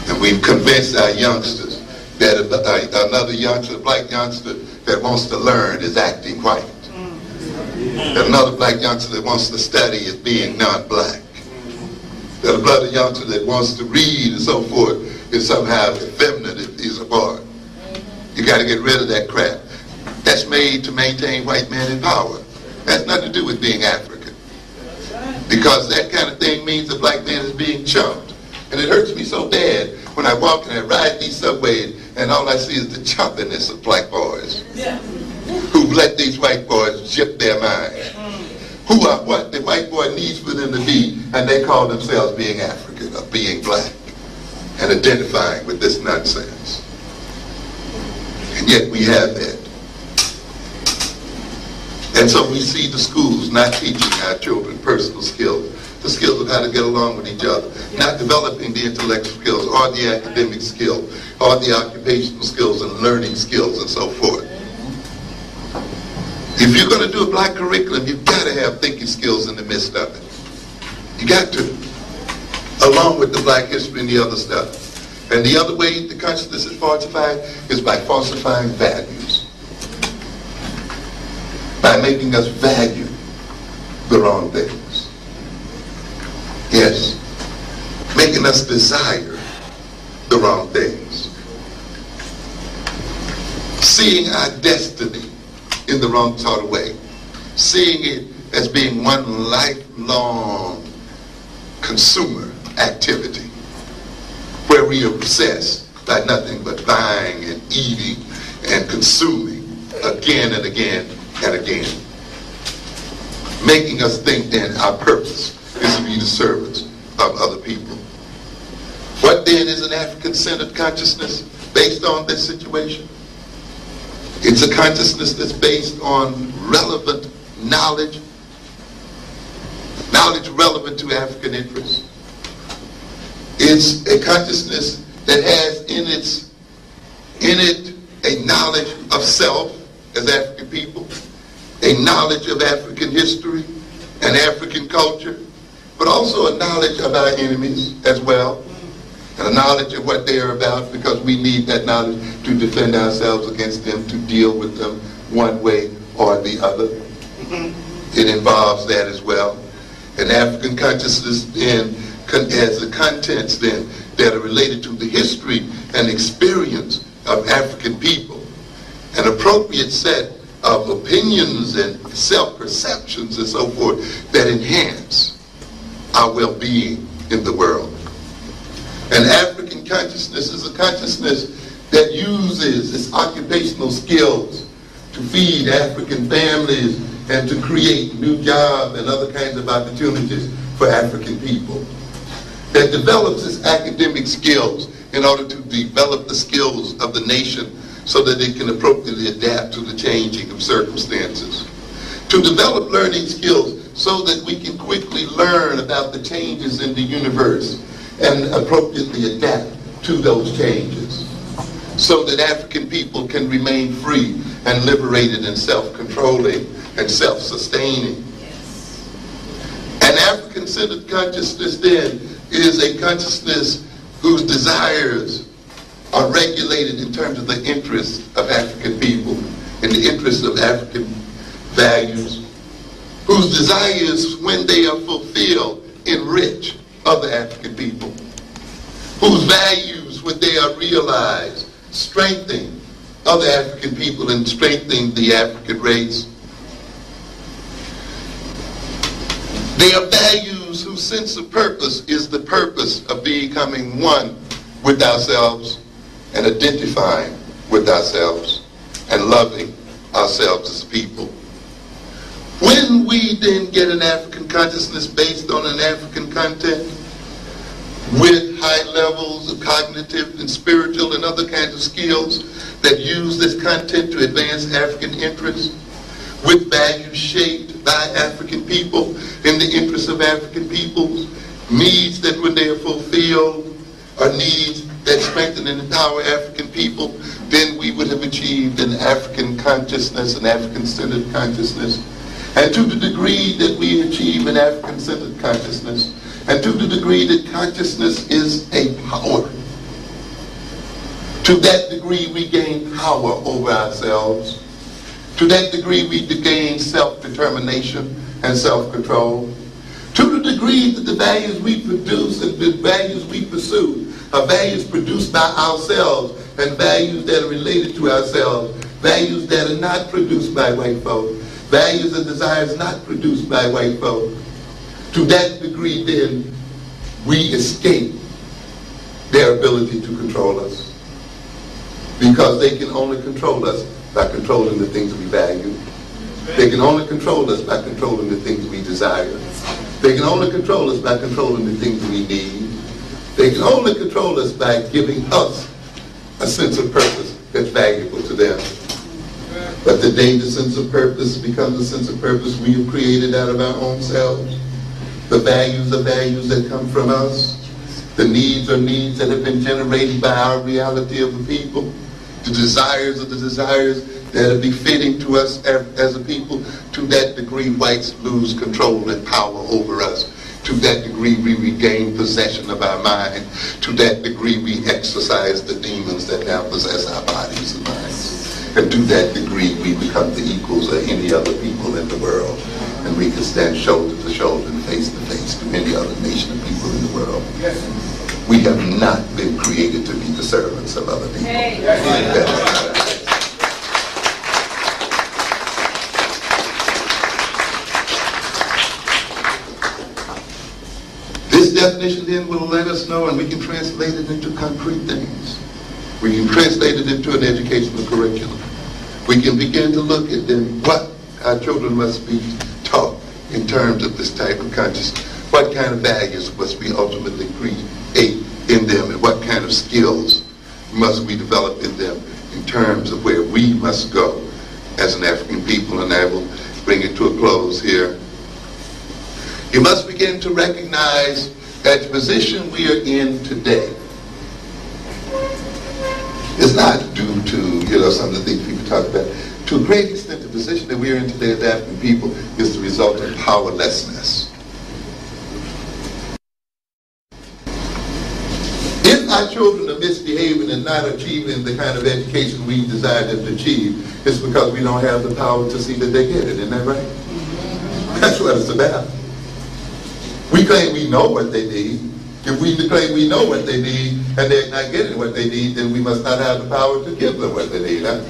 S1: And we've convinced our youngsters that another youngster, a black youngster that wants to learn is acting white. That another black youngster that wants to study is being non-black. That another youngster that wants to read and so forth is somehow effeminate if he's a boy. You got to get rid of that crap. That's made to maintain white men in power. That's nothing to do with being African. Because that kind of thing means a black man is being chumped. And it hurts me so bad when I walk and I ride these subways and all I see is the chumpiness of black boys. Yeah. Who've let these white boys jip their minds. Who are what the white boy needs for them to be, and they call themselves being African or being black and identifying with this nonsense. And yet we have that. And so we see the schools not teaching our children personal skills, the skills of how to get along with each other, not developing the intellectual skills or the academic skills or the occupational skills and learning skills and so forth. If you're going to do a black curriculum, you've got to have thinking skills in the midst of it. You got to, along with the black history and the other stuff. And the other way the consciousness is falsified is by falsifying values. By making us value the wrong things. Yes. Making us desire the wrong things. Seeing our destiny in the wrong sort of way. Seeing it as being one lifelong consumer activity where we are obsessed by nothing but buying and eating and consuming again and again and again. Making us think then our purpose is to be the servants of other people. What then is an African-centered consciousness based on this situation? It's a consciousness that's based on relevant knowledge, knowledge relevant to African interests. It's a consciousness that has in it a knowledge of self as African people, a knowledge of African history and African culture, but also a knowledge of our enemies as well, and a knowledge of what they are about, because we need that knowledge to defend ourselves against them, to deal with them one way or the other. It involves that as well. And African consciousness then has the contents then that are related to the history and experience of African people, an appropriate set of opinions and self-perceptions and so forth that enhance our well-being in the world. And African consciousness is a consciousness that uses its occupational skills to feed African families and to create new jobs and other kinds of opportunities for African people. That develops its academic skills in order to develop the skills of the nation so that it can appropriately adapt to the changing of circumstances. To develop learning skills so that we can quickly learn about the changes in the universe and appropriately adapt to those changes, so that African people can remain free and liberated and self-controlling and self-sustaining. An African-centered consciousness then is a consciousness whose desires are regulated in terms of the interests of African people and the interests of African values, whose desires, when they are fulfilled, enrich other African people, whose values, when they are realized, strengthen other African people and strengthen the African race. They are values whose sense of purpose is the purpose of becoming one with ourselves and identifying with ourselves and loving ourselves as people. When we then get an African consciousness based on an African content with high levels of cognitive and spiritual and other kinds of skills that use this content to advance African interests, with values shaped by African people in the interests of African peoples, needs that when they are fulfilled are needs that strengthen and empower African people, then we would have achieved an African consciousness, an African-centered consciousness. And to the degree that we achieve an African-centered consciousness, and to the degree that consciousness is a power, to that degree we gain power over ourselves. To that degree we gain self-determination and self-control. To the degree that the values we produce and the values we pursue are values produced by ourselves and values that are related to ourselves, values that are not produced by white folk, values and desires not produced by white folk. To that degree then we escape their ability to control us, because they can only control us by controlling the things we value. They can only control us by controlling the things we desire. They can only control us by controlling the things we need. They can only control us by giving us a sense of purpose that's valuable to them. But the day the sense of purpose becomes a sense of purpose we have created out of our own selves, the values are values that come from us, the needs are needs that have been generated by our reality of the people, the desires are the desires that are befitting to us as a people. To that degree, whites lose control and power over us. To that degree, we regain possession of our mind. To that degree, we exorcise the demons that now possess our bodies and minds. And to that degree, we become the equals of any other people in the world. And we can stand shoulder to shoulder and face to face to any other nation of people in the world. We have not been created to be the servants of other people. This definition then will let us know, and we can translate it into concrete things. We can translate it into an educational curriculum. We can begin to look at then what our children must be taught in terms of this type of consciousness. What kind of values must we ultimately create in them, and what kind of skills must we develop in them in terms of where we must go as an African people. And I will bring it to a close here. You must begin to recognize that the position we are in today is not due to, some of the things people talk about. To a great extent, the position that we are in today as African people is the result of powerlessness. If our children are misbehaving and not achieving the kind of education we desire them to achieve, it's because we don't have the power to see that they get it. Isn't that right? That's what it's about. We claim we know what they need. If we claim we know what they need and they're not getting what they need, then we must not have the power to give them what they need. Huh?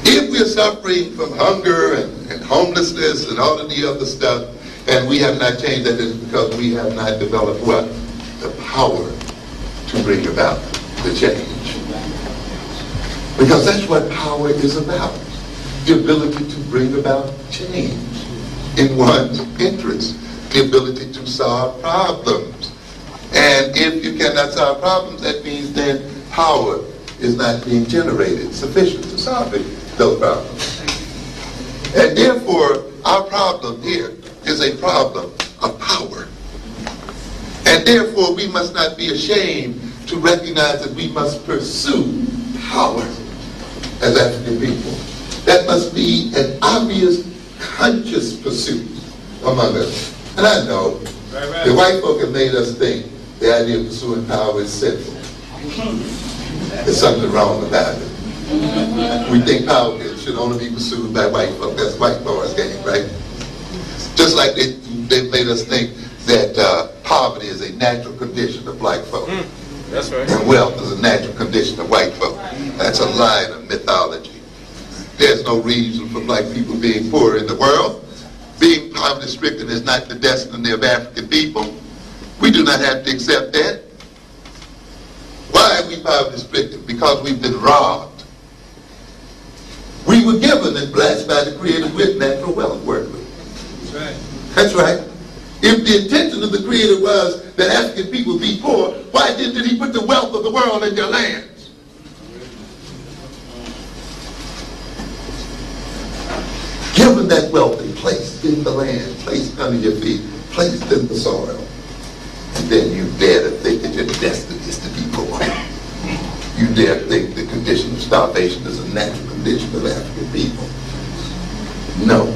S1: If we're suffering from hunger and homelessness and all of the other stuff, and we have not changed that, it's because we have not developed what? The power to bring about the change. Because that's what power is about. The ability to bring about change in one's interest. The ability to solve problems. And if you cannot solve problems, that means then power is not being generated sufficient to solve those problems. And therefore, our problem here is a problem of power. And therefore, we must not be ashamed to recognize that we must pursue power as African people. That must be an obvious, conscious pursuit among us. And I know the white folk have made us think the idea of pursuing power is sinful. There's something wrong about it. We think power should only be pursued by white folk. That's white boys' game, right? Just like they've made us think that poverty is a natural condition of black folk.
S2: That's right.
S1: And wealth is a natural condition of white folk. That's a lie of mythology. There's no reason for black people being poor in the world. Being poverty-stricken is not the destiny of African people. We do not have to accept that. Why are we poverty-stricken? Because we've been robbed. We were given and blessed by the Creator with natural wealth, weren't we?
S2: That's right.
S1: That's right. If the intention of the Creator was that African people be poor, why didn't He put the wealth of the world in your lands? Given that wealth and placed in the land, placed under your feet, placed in the soil, and then you dare to think that your destiny is to be poor. You dare to think the condition of starvation is a natural condition of African people. No.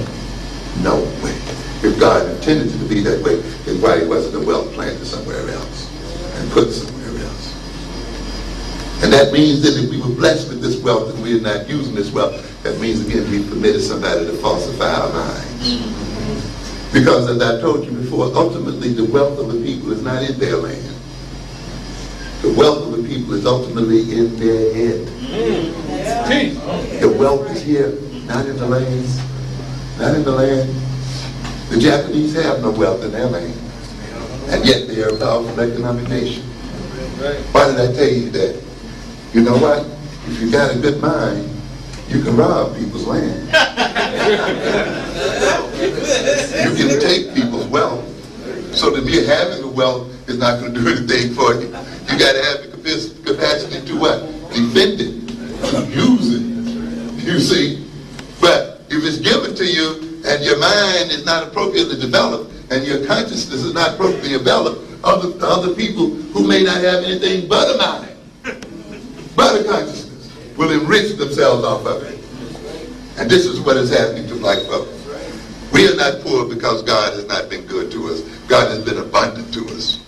S1: No way. If God intended it to be that way, then why wasn't the wealth planted somewhere else and put somewhere else? And that means that if we were blessed with this wealth and we are not using this wealth, that means again we permitted somebody to falsify our minds. Because as I told you before, ultimately the wealth of the people is not in their land. The wealth of the people is ultimately in their head. The wealth is here, not in the land. Not in the land. The Japanese have no wealth in their land. And yet they are a powerful economic nation. Why did I tell you that? You know what? If you got a good mind, you can rob people's land. You can take people's wealth. So that mere having the wealth is not going to do anything for you. You got to have the capacity to what? Defend it. To use it. You see? But if it's given to you and your mind is not appropriately developed and your consciousness is not appropriately developed, other people who may not have anything but a mind, but a consciousness, will enrich themselves off of it. And this is what is happening to black folks. We are not poor because God has not been good to us. God has been abundant to us.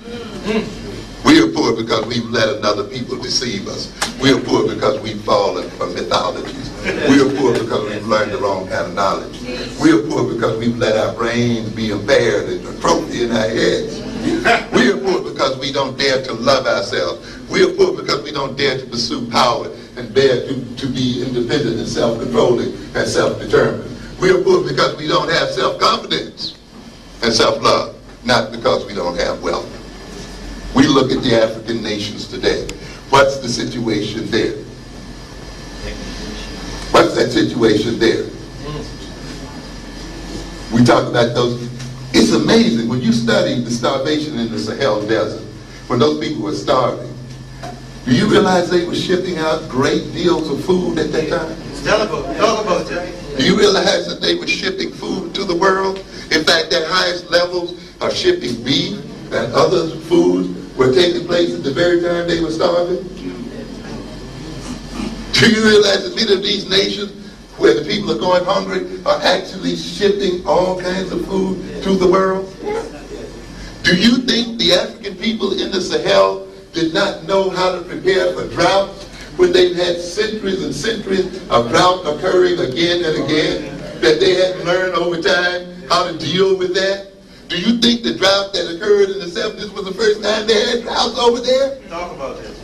S1: We are poor because we've let another people deceive us. We are poor because we've fallen from mythologies. We are poor because we've learned the wrong kind of knowledge. We are poor because we've let our brains be impaired and atrophy in our heads. We are poor because we don't dare to love ourselves. We are poor because we don't dare to pursue power and dare to be independent and self-controlling and self-determined. We are poor because we don't have self-confidence and self-love, not because we don't have wealth. We look at the African nations today. What's the situation there? What's that situation there? We talk about those. It's amazing when you study the starvation in the Sahel Desert, when those people were starving. Do you realize they were shipping out great deals of food at that time? Do you realize that they were shipping food to the world? In fact, their highest levels of shipping beef and other foods were taking place at the very time they were starving? Do you realize that many of these nations where the people are going hungry are actually shipping all kinds of food to the world? Do you think the African people in the Sahel did not know how to prepare for droughts, when they've had centuries and centuries of drought occurring again and again, that they had to learn over time how to deal with that? Do you think the drought that occurred in the 70s was the first time they had droughts over there?
S2: Talk about this.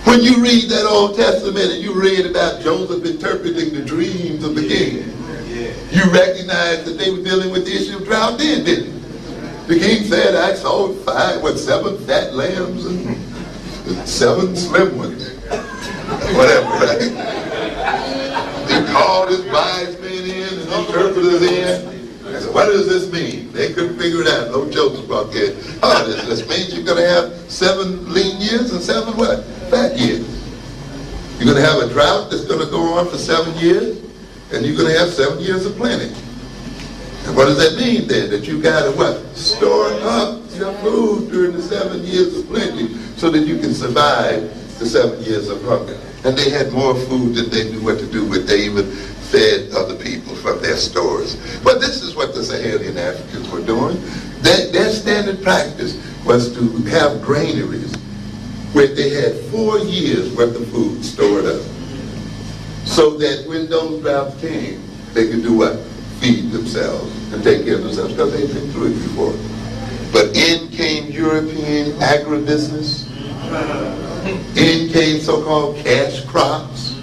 S1: When you read that Old Testament and you read about Joseph interpreting the dreams of the king, you recognize that they were dealing with the issue of drought then, didn't you? The king said, I saw 7 fat lambs and 7 slim ones. Whatever, right? He called his wise men in and interpreters in. I said, what does this mean? They couldn't figure it out. No Joseph walked in. Oh, this means you're going to have 7 lean years and 7 what? Fat years. You're going to have a drought that's going to go on for 7 years, and you're going to have 7 years of plenty. And what does that mean then? That you got to what? Store up your food during the 7 years of plenty so that you can survive the 7 years of hunger. And they had more food than they knew what to do with. They even fed other people from their stores. But this is what the Sahelian Africans were doing. Their standard practice was to have granaries where they had 4 years worth of food stored up, so that when those droughts came, they could do what? Feed themselves and take care of themselves, because they'd been through it before. But in came European agribusiness. In came so-called cash crops.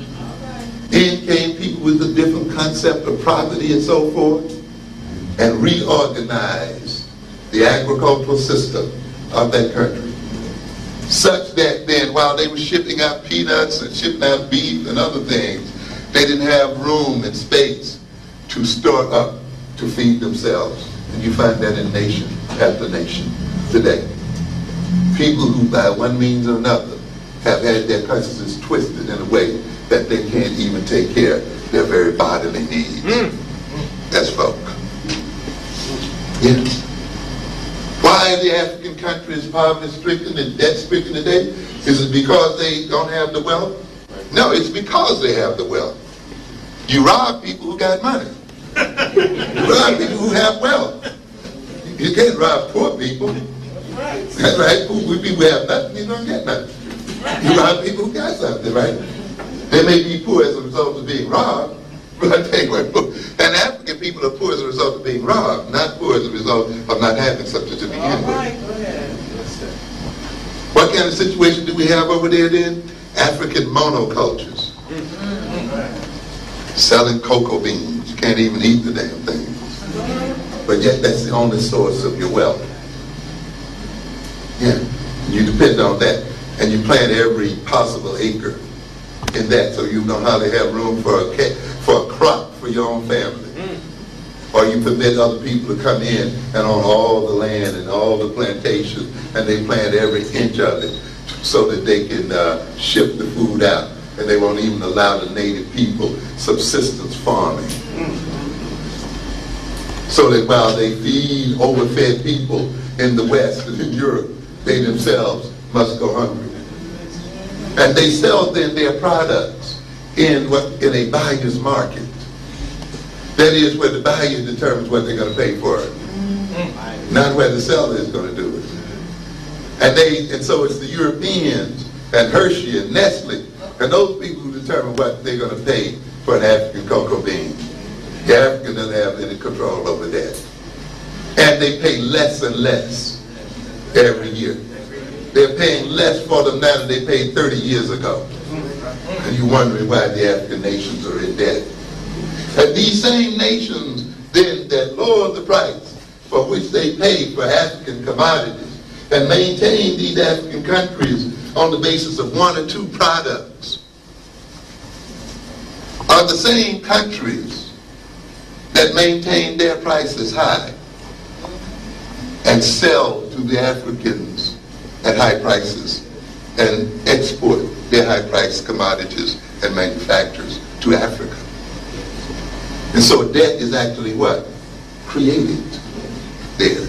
S1: In came people with a different concept of property and so forth, and reorganized the agricultural system of that country, such that then while they were shipping out peanuts and shipping out beef and other things, they didn't have room and space to store up to feed themselves. And you find that in nation after nation today. People who by one means or another have had their consciousness twisted in a way that they can't even take care of their very bodily needs as folk. Yes. Why are the African countries poverty-stricken and debt-stricken today? Is it because they don't have the wealth? No, it's because they have the wealth. You rob people who got money. You rob people who have wealth. You can't rob poor people. That's right. Poor people who have nothing, you don't get nothing. You rob people who got something, right? They may be poor as a result of being robbed, but I tell you what, and African people are poor as a result of being robbed, not poor as a result of not having something to begin with. What kind of situation do we have over there then? African monocultures. Selling cocoa beans. You can't even eat the damn thing. But yet that's the only source of your wealth. Yeah, you depend on that. And you plant every possible acre in that, so you know how to have room for a crop for your own family. Or you permit other people to come in and own all the land and all the plantations, and they plant every inch of it so that they can ship the food out, and they won't even allow the native people subsistence farming. So that while they feed overfed people in the West and in Europe, they themselves must go hungry. And they sell then their products in a buyer's market. That is where the buyer determines what they're going to pay for it, not where the seller is going to do it. And so it's the Europeans and Hershey and Nestle and those people who determine what they're going to pay for an African cocoa bean. The African doesn't have any control over that. And they pay less and less every year. They're paying less for them now than they paid 30 years ago. And you're wondering why the African nations are in debt. And these same nations then that lower the price for which they pay for African commodities and maintain these African countries on the basis of 1 or 2 products are the same countries that maintain their prices high and sell to the Africans at high prices and export their high-priced commodities and manufactures to Africa. And so debt is actually what? Created there.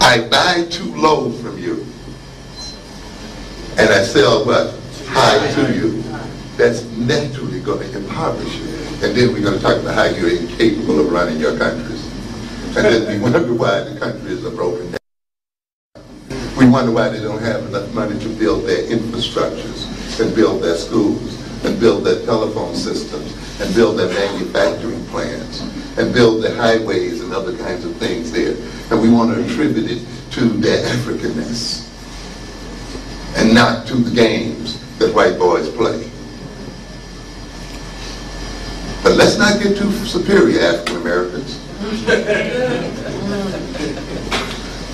S1: I buy too low from you, and I sell what? High to you. That's naturally going to impoverish you. And then we're going to talk about how you're incapable of running your countries. And then we wonder why the countries are broken down. We wonder why they don't have enough money to build their infrastructures and build their schools and build their telephone systems and build their manufacturing plants and build their highways and other kinds of things there. And we want to attribute it to their Africanness and not to the games that white boys play. But let's not get too superior, African Americans.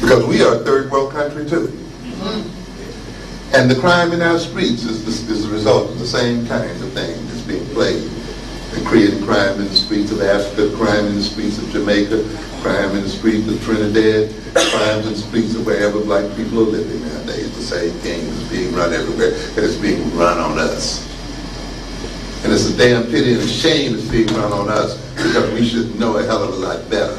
S1: Because we are a third world country too. And the crime in our streets is the result of the same kinds of things that's being played. And creating crime in the streets of Africa, crime in the streets of Jamaica, crime in the streets of Trinidad, crimes in the streets of wherever black people are living nowadays. The same thing is being run everywhere, and it's being run on us. And it's a damn pity and a shame it's being run on us, because we should know a hell of a lot better.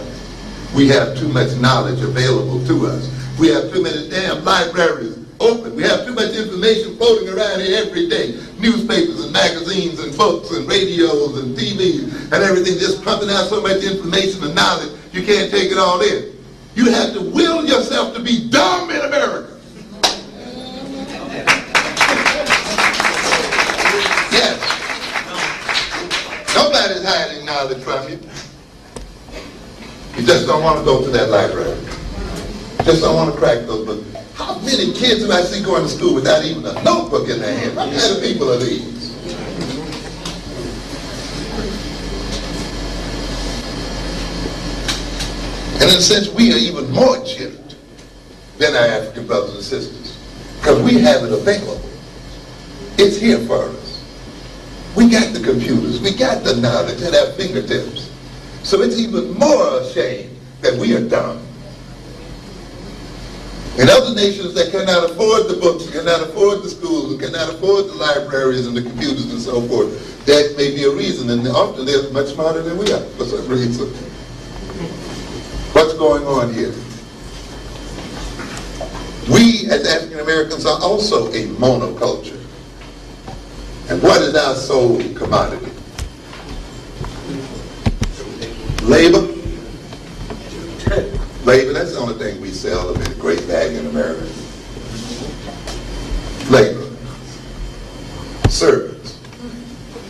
S1: We have too much knowledge available to us. We have too many damn libraries open. We have too much information floating around here every day. Newspapers and magazines and books and radios and TVs and everything just pumping out so much information and knowledge you can't take it all in. You have to will yourself to be dumb in America. Yes. Nobody's hiding knowledge from you. You just don't want to go to that library. Just don't want to crack those books. How many kids do I see going to school without even a notebook in their hand? What kind of people are these? And in a sense, we are even more jittered than our African brothers and sisters, because we have it available. It's here for us. We got the computers. We got the knowledge at our fingertips. So it's even more a shame that we are dumb. In other nations that cannot afford the books, cannot afford the schools, and cannot afford the libraries and the computers and so forth, that may be a reason, and often they're much smarter than we are for some reason. What's going on here? We as African Americans are also a monoculture. And what is our sole commodity? Labor. Labor, that's the only thing we sell of any great value in America. Labor. Servants.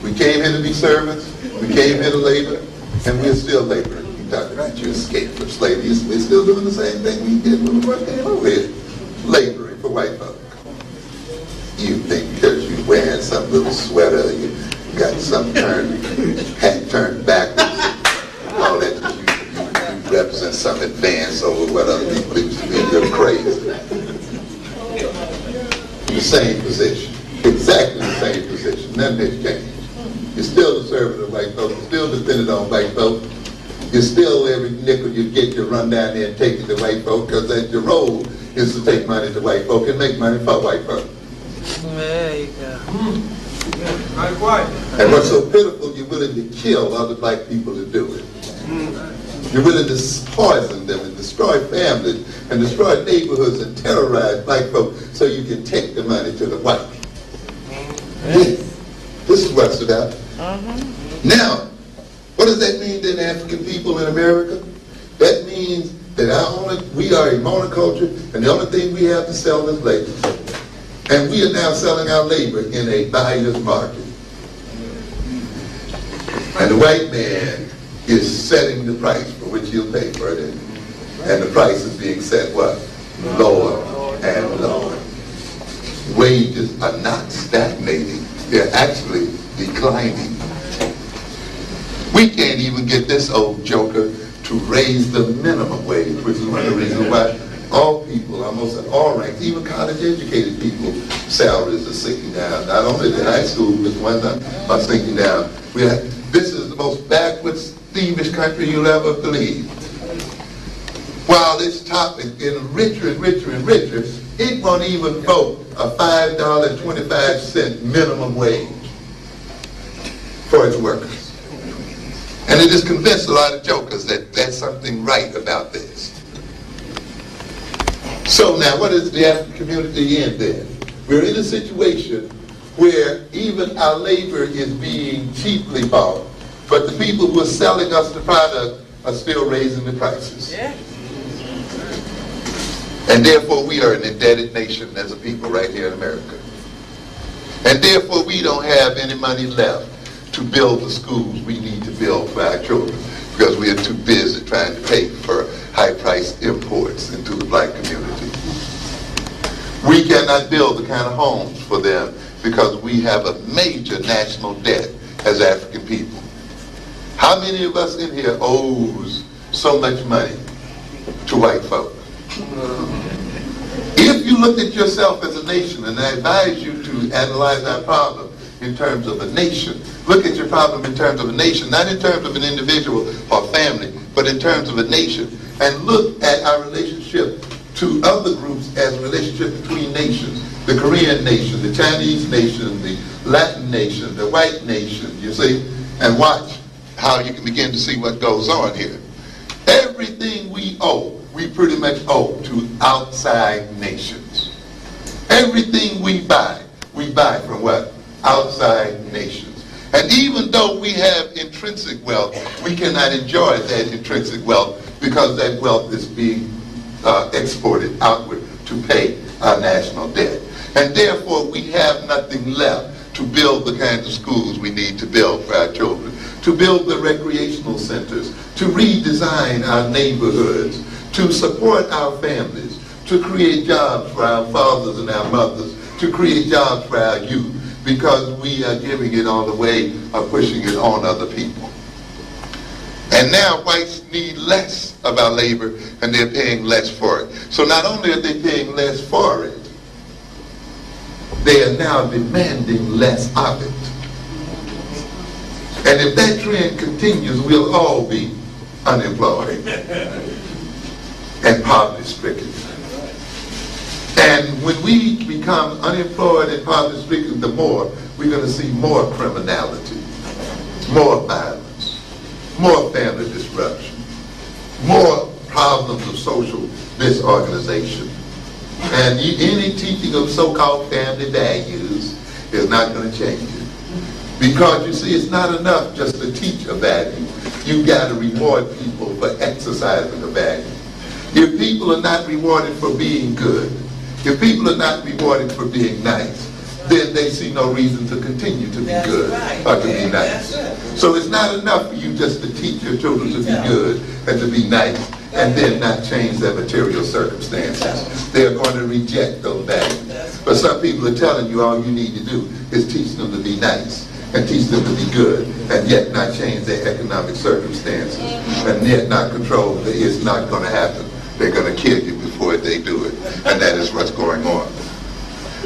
S1: We came here to be servants, we came here to labor, and we're still laboring. You're talking about you escaped from slavery. We're still doing the same thing we did when we first came over here. Laboring for white folk. You think because you're wearing some little sweater, you got some hat turned backwards, all that you represent some advance over what other people used to be. You're crazy. The same position. Exactly the same position. Nothing has changed. You're still a servant of white folks. You're still dependent on white folks. You're still, every nickel you get, you run down there and take it to white folk, because that's your role, is to take money to white folk and make money for white folk.
S3: There you go.
S1: And what's so pitiful, you're willing to kill other black people to do it. You're willing to poison them and destroy families and destroy neighborhoods and terrorize black folk so you can take the money to the white. This is what's about. Now, what does that mean to the African people in America? That means that we are a monoculture, and the only thing we have to sell is labor. And we are now selling our labor in a buyer's market. And the white man is setting the price for which he'll pay for it. And the price is being set what? Lower and lower. Wages are not stagnating. They're actually declining. We can't even get this old joker to raise the minimum wage, which is one of the reasons why all people, almost at all ranks, even college-educated people, salaries are sinking down. Not only the high school, but the ones are sinking down. This is the most backwards, thievish country you'll ever believe. While this topic is getting richer and richer and richer, it won't even vote a $5.25 minimum wage for its workers. And it has convinced a lot of jokers that there's something right about this. So now, what is the African community in then? We're in a situation where even our labor is being cheaply bought, but the people who are selling us the product are still raising the prices.
S3: Yeah.
S1: And therefore we are an indebted nation as a people right here in America. And therefore we don't have any money left to build the schools we need to build for our children, because we are too busy trying to pay for high-priced imports into the black community. We cannot build the kind of homes for them because we have a major national debt as African people. How many of us in here owes so much money to white folk? If you look at yourself as a nation, and I advise you to analyze our problem in terms of a nation, look at your problem in terms of a nation, not in terms of an individual or family, but in terms of a nation, and look at our relationship to other groups as a relationship between nations. The Korean nation, the Chinese nation, the Latin nation, the white nation, you see, and watch how you can begin to see what goes on here. Everything we owe, we pretty much owe to outside nations. Everything we buy from what? Outside nations. And even though we have intrinsic wealth, we cannot enjoy that intrinsic wealth because that wealth is being exported outward to pay our national debt. And therefore we have nothing left to build the kinds of schools we need to build for our children, to build the recreational centers, to redesign our neighborhoods, to support our families, to create jobs for our fathers and our mothers, to create jobs for our youth, because we are giving it all away or pushing it on other people. And now whites need less of our labor and they're paying less for it. So not only are they paying less for it, they are now demanding less of it. And if that trend continues, we'll all be unemployed and poverty-stricken. And when we become unemployed and poverty-stricken, the more we're going to see more criminality, more violence, more family disruption, more problems of social disorganization. And any teaching of so-called family values is not going to change it. Because you see, it's not enough just to teach a value. You've got to reward people for exercising a value. If people are not rewarded for being good, if people are not rewarded for being nice, then they see no reason to continue to be good or to be nice. So it's not enough for you just to teach your children to be good and to be nice and then not change their material circumstances. They're going to reject those values. But some people are telling you all you need to do is teach them to be nice and teach them to be good and yet not change their economic circumstances and yet not control that it's not going to happen. They're going to kill you before they do it. And that is what's going on.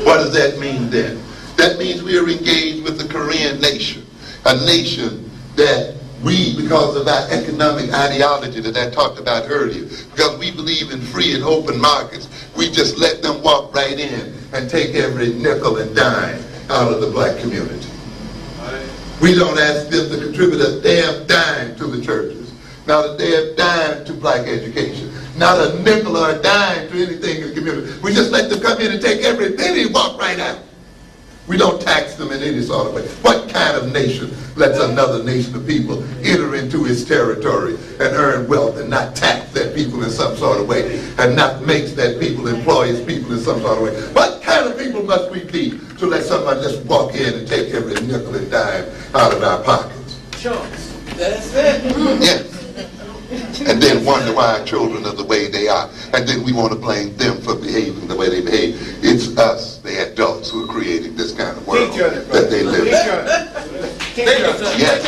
S1: What does that mean then? That means we are engaged with the Korean nation, a nation that we, because of our economic ideology that I talked about earlier, because we believe in free and open markets, we just let them walk right in and take every nickel and dime out of the black community. We don't ask them to contribute a damn dime to the churches, not a damn dime to black education, not a nickel or a dime to anything in the community. We just let them come in and take every penny and walk right out. We don't tax them in any sort of way. What kind of nation lets another nation of people enter into its territory and earn wealth and not tax that people in some sort of way and not makes that people employ its people in some sort of way? What kind of people must we be to let someone just walk in and take every nickel and dime out of our pockets?
S3: Sure. That's it.
S1: Yes. And then wonder why our children are the way they are. And then we want to blame them for behaving the way they behave. It's us, the adults, who are creating this kind of world that they live in. Yes.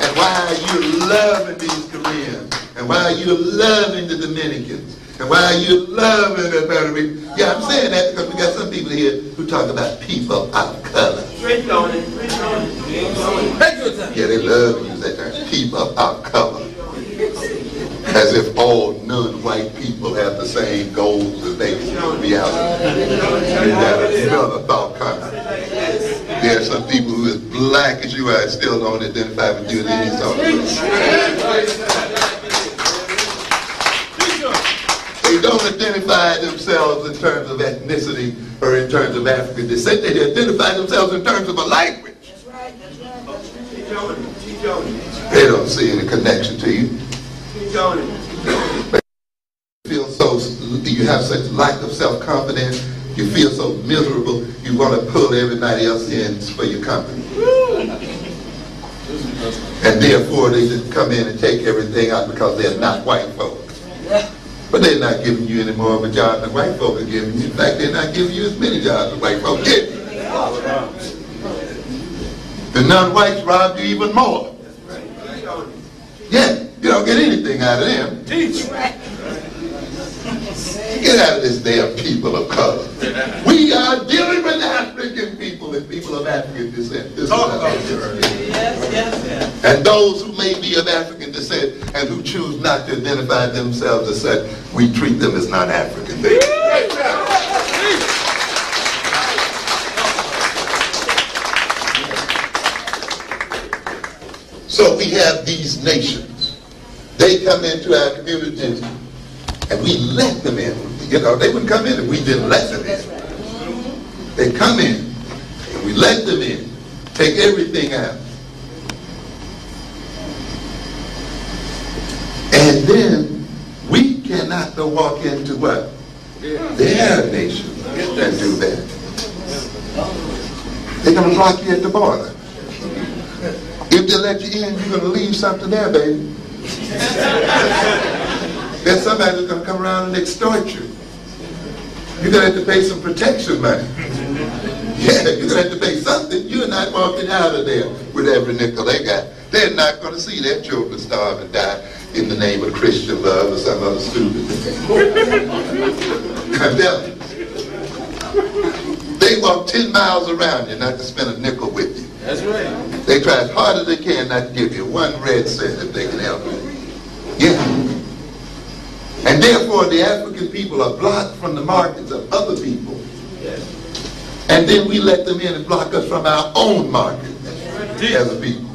S1: And why are you loving these Koreans? And why are you loving the Dominicans? And why are you loving the Puerto Ricans? Yeah, I'm saying that because we got some people here who talk about people of color. Yeah, they love to use that term, people of color. As if all non-white people have the same goals as they be out there. Another thought coming. There are some people who as black as you are still don't identify with you in any sort of way. They don't identify themselves in terms of ethnicity or in terms of African descent. They identify themselves in terms of a language. That's right, that's right. They don't see any connection to you. you have such lack of self-confidence, you feel so miserable, you want to pull everybody else in for your company. And therefore they just come in and take everything out because they're not white folk. But they're not giving you any more of a job than white folk are giving you. In fact, they're not giving you as many jobs as white folk get. The non-whites rob you even more. Yeah, you don't get anything out of them. Get out of this damn people of color. We are dealing with African people and people of African descent. This is and those who may be of African descent and who choose not to identify themselves as such, we treat them as non-African. So we have these nations. They come into our communities and we let them in. You know, they wouldn't come in if we didn't let them in. They come in and we let them in. Take everything out. And then we cannot go walk into what? Their nation and do that. They're going to block you at the border. If they let you in, you're going to leave something there, baby. There's somebody that's going to come around and extort you. You're going to have to pay some protection money. Yeah, you're going to have to pay something. You're not walking out of there with every nickel they got. They're not going to see their children starve and die in the name of Christian love or some other stupid thing. I'm telling you. They walk 10 miles around you not to spend a nickel with you.
S3: That's right.
S1: They try as hard as they can not to give you one red cent if they can help it. Yeah. And therefore the African people are blocked from the markets of other people. Yes. And then we let them in and block us from our own market as a people.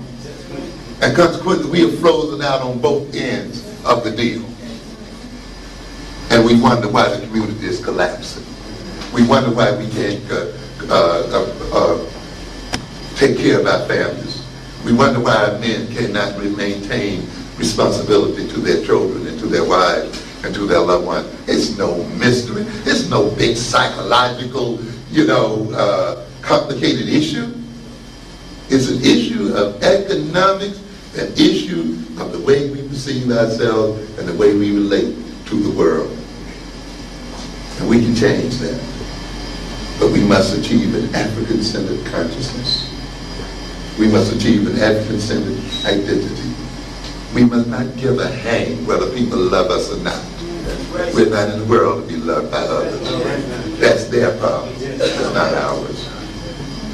S1: And consequently we are frozen out on both ends of the deal. And we wonder why the community is collapsing. We wonder why we can't take care of our families. We wonder why our men cannot maintain responsibility to their children and to their wives and to their loved ones. It's no mystery. It's no big psychological, complicated issue. It's an issue of economics, an issue of the way we perceive ourselves and the way we relate to the world. And we can change that. But we must achieve an African-centered consciousness. We must achieve an African-centered identity. We must not give a hang whether people love us or not. We're not in the world to be loved by others. That's their problem. It's not ours.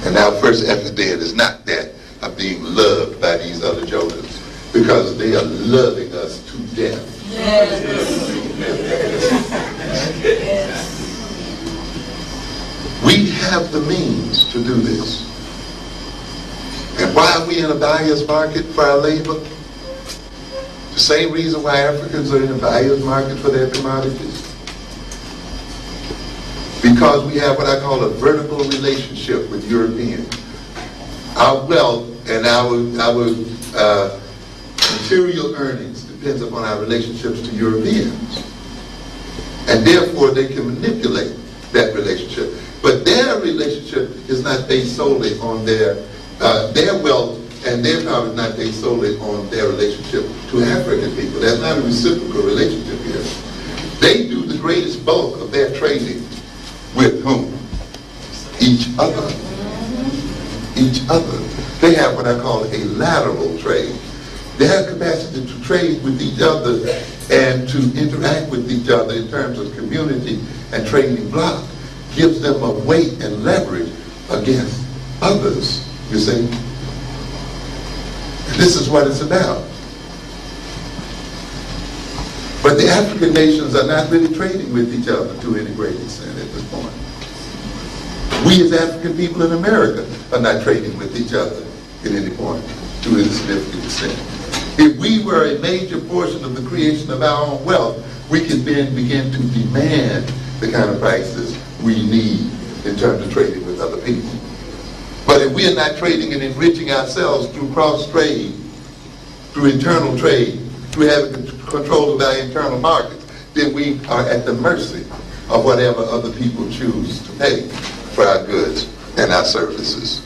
S1: And our first effort there is not that of being loved by these other jokers, because they are loving us to death. We have the means to do this. And why are we in a buyer's market for our labor? The same reason why Africans are in a buyer's market for their commodities. Because we have what I call a vertical relationship with Europeans. Our wealth and our material earnings depends upon our relationships to Europeans. And therefore they can manipulate that relationship. But their relationship is not based solely on their wealth, and their power is not based solely on their relationship to African people. There's not a reciprocal relationship here. They do the greatest bulk of their trading with whom? Each other. Each other. They have what I call a lateral trade. They have capacity to trade with each other and to interact with each other in terms of community and trading block. Gives them a weight and leverage against others, you see. This is what it's about. But the African nations are not really trading with each other to any great extent at this point. We as African people in America are not trading with each other at any point to any significant extent. If we were a major portion of the creation of our own wealth, we could then begin to demand the kind of prices we need in terms of trading with other people. But if we are not trading and enriching ourselves through cross-trade, through internal trade, through having control of our internal markets, then we are at the mercy of whatever other people choose to pay for our goods and our services.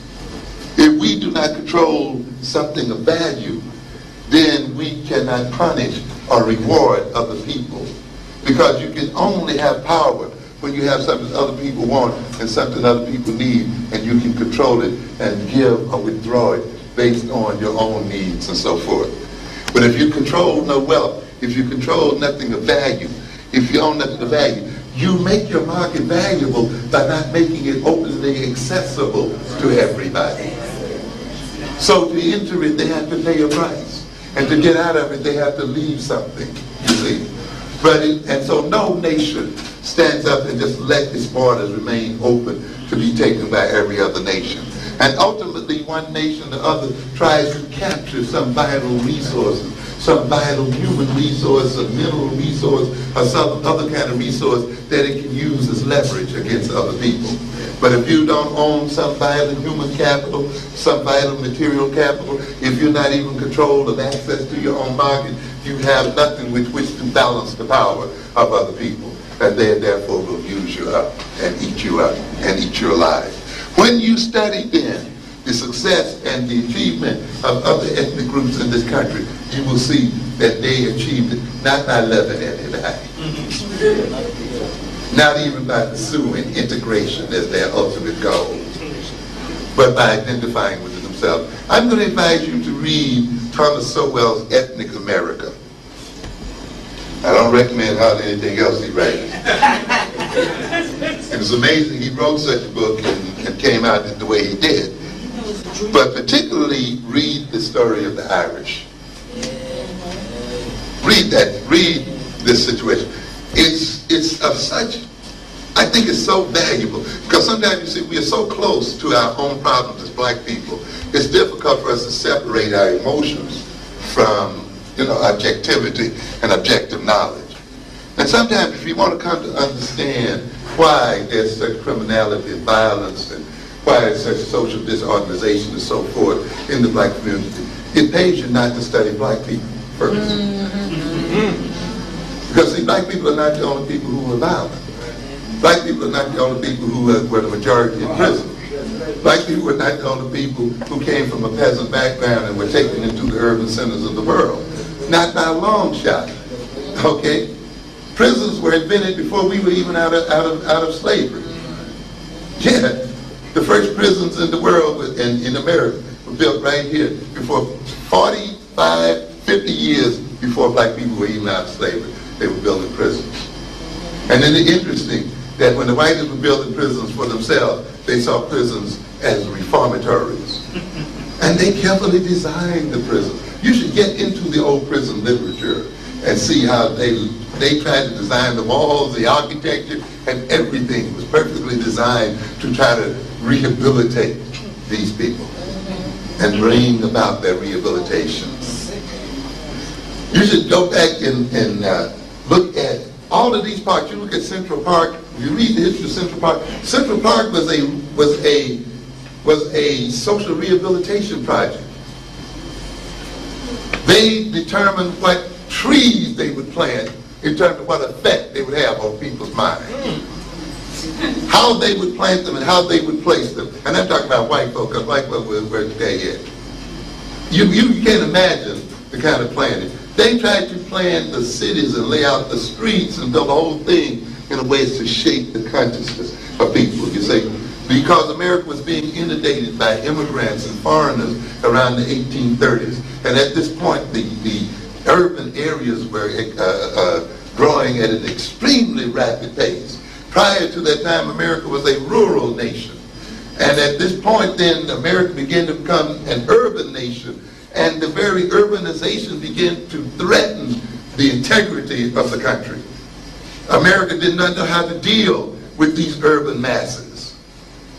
S1: If we do not control something of value, then we cannot punish or reward other people. Because you can only have power when you have something other people want and something other people need, and you can control it and give or withdraw it based on your own needs and so forth. But if you control no wealth, if you control nothing of value, if you own nothing of value, you make your market valuable by not making it openly accessible to everybody. So to enter it, they have to pay a price. And to get out of it, they have to leave something, you see. And so no nation stands up and just let its borders remain open to be taken by every other nation. And ultimately, one nation or the other tries to capture some vital resources, some vital human resource, a mineral resource, or some other kind of resource that it can use as leverage against other people. But if you don't own some vital human capital, some vital material capital, if you're not even controlled of access to your own market, you have nothing with which to balance the power of other people. And they therefore will use you up and eat you up and eat you alive. When you study then the success and the achievement of other ethnic groups in this country, you will see that they achieved it not by loving anybody, not even by pursuing integration as their ultimate goal, but by identifying with it themselves. I'm going to advise you to read Thomas Sowell's Ethnic America. I don't recommend hardly anything else he writes. It was amazing he wrote such a book and came out the way he did. But particularly read the story of the Irish. Read that. Read this situation. It's of such, I think it's so valuable, because sometimes you see we are so close to our own problems as black people. It's difficult for us to separate our emotions from, objectivity and objective knowledge. And sometimes if you want to come to understand why there's such criminality and violence and why there's such social disorganization and so forth in the black community, it pays you not to study black people first. Because see, black people are not the only people who are violent. Black people are not the only people who were the majority in prison. Black people were not the only people who came from a peasant background and were taken into the urban centers of the world. Not by a long shot. Okay? Prisons were invented before we were even out of slavery. Yeah. The first prisons in the world in America were built right here before 45, 50 years before black people were even out of slavery. They were building prisons. And then it's interesting that when the whites were building prisons for themselves, they saw prisons as reformatories. And they carefully designed the prisons. You should get into the old prison literature and see how they tried to design the walls, the architecture, and everything was perfectly designed to try to rehabilitate these people and bring about their rehabilitation. You should go back and look at all of these parks. You look at Central Park. If you read the history of Central Park, Central Park was a social rehabilitation project. They determined what trees they would plant in terms of what effect they would have on people's minds. How they would plant them and how they would place them. And I'm talking about white folk, because white folk were today yet. You can't imagine the kind of planting. They tried to plan the cities and lay out the streets and build the whole thing in a way to shape the consciousness of people, you see. Because America was being inundated by immigrants and foreigners around the 1830s. And at this point, the urban areas were growing at an extremely rapid pace. Prior to that time, America was a rural nation. And at this point then, America began to become an urban nation. And the very urbanization began to threaten the integrity of the country. America did not know how to deal with these urban masses.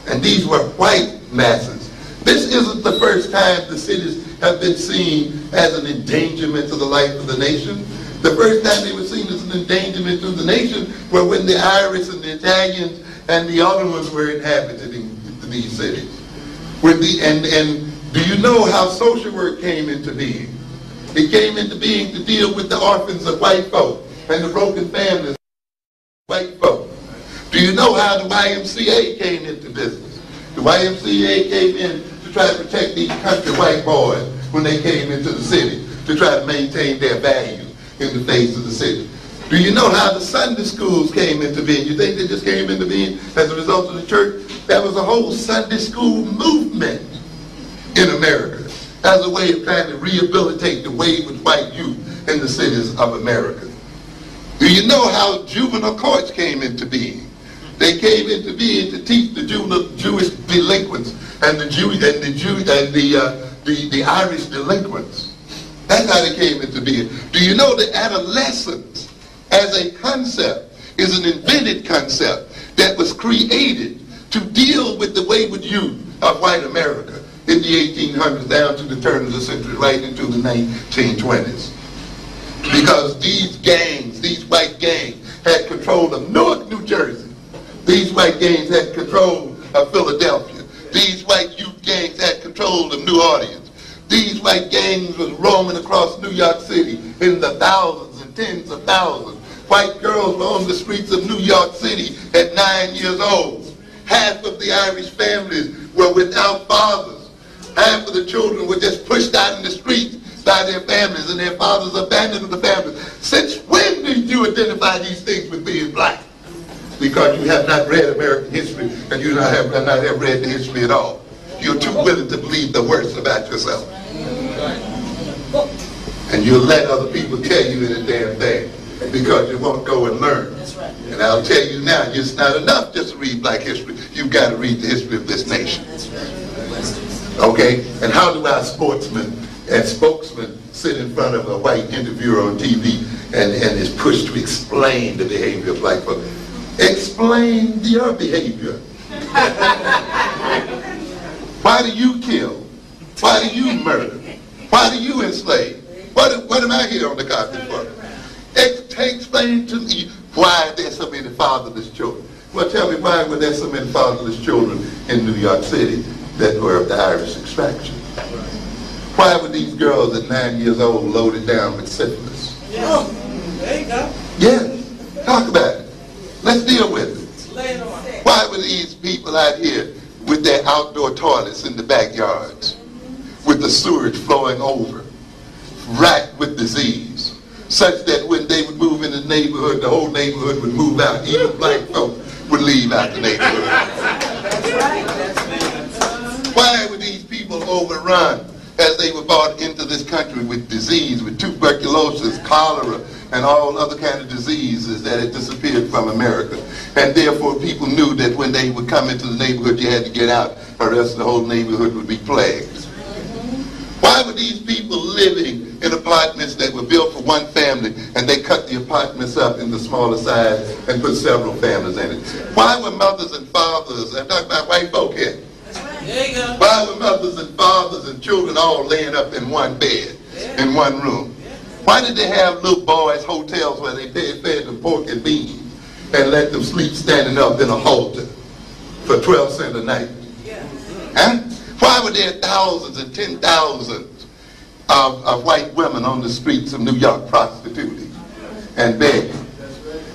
S1: And these were white masses. This isn't the first time the cities have been seen as an endangerment to the life of the nation. The first time they were seen as an endangerment to the nation were when the Irish and the Italians and the other ones were inhabiting these cities. And do you know how social work came into being? It came into being to deal with the orphans of white folk and the broken families, white folk. Do you know how the YMCA came into business? The YMCA came in to try to protect these country white boys when they came into the city, to try to maintain their values in the face of the city. Do you know how the Sunday schools came into being? You think they just came into being as a result of the church? There was a whole Sunday school movement in America as a way of trying to rehabilitate the wayward white youth in the cities of America. Do you know how juvenile courts came into being? They came into being to teach the Jewish delinquents and the Irish delinquents. That's how they came into being. Do you know that adolescence as a concept is an invented concept that was created to deal with the wayward youth of white America in the 1800s down to the turn of the century, right into the 1920s? Because these gangs, these white gangs, had control of Newark, New Jersey. These white gangs had control of Philadelphia. These white youth gangs had control of New Orleans. These white gangs was roaming across New York City in the thousands and tens of thousands. White girls were on the streets of New York City at 9 years old. Half of the Irish families were without fathers. Half of the children were just pushed out in the streets by their families, and their fathers abandoned the families. Since when did you identify these things with being black? Because you have not read American history, and you have not read the history at all. You're too willing to believe the worst about yourself. And you'll let other people tell you any damn thing because you won't go and learn. And I'll tell you now, it's not enough just to read black history. You've got to read the history of this nation. Okay? And how do our sportsmen and spokesmen sit in front of a white interviewer on TV and is pushed to explain the behavior of black folks? Explain your behavior. Why do you kill? Why do you murder? Why do you enslave? What am I here on the carpet for? Explain to me why there's so many fatherless children. Well, tell me, why were there so many fatherless children in New York City that were of the Irish extraction? Why were these girls at 9 years old loaded down with syphilis?
S3: Yeah. There you go.
S1: Yeah, talk about it. Let's deal with it. Why were these people out here with their outdoor toilets in the backyards, with the sewage flowing over, racked with disease, such that when they would move in the neighborhood, the whole neighborhood would move out. Even black folk would leave out the neighborhood. Why were these people overrun as they were brought into this country with disease, with tuberculosis, cholera, and all other kind of diseases that had disappeared from America? And therefore people knew that when they would come into the neighborhood, you had to get out, or else the whole neighborhood would be plagued. Why were these people living in apartments that were built for one family, and they cut the apartments up into smaller size and put several families in it? Why were mothers and fathers, I'm talking about white folk here,
S3: There you go.
S1: why were mothers and fathers and children all laying up in one bed, in one room? Why did they have little boys' hotels where they fed them pork and beans and let them sleep standing up in a halter for 12 cents a night? Huh? Why were there thousands and 10,000s of white women on the streets of New York prostituting and begging?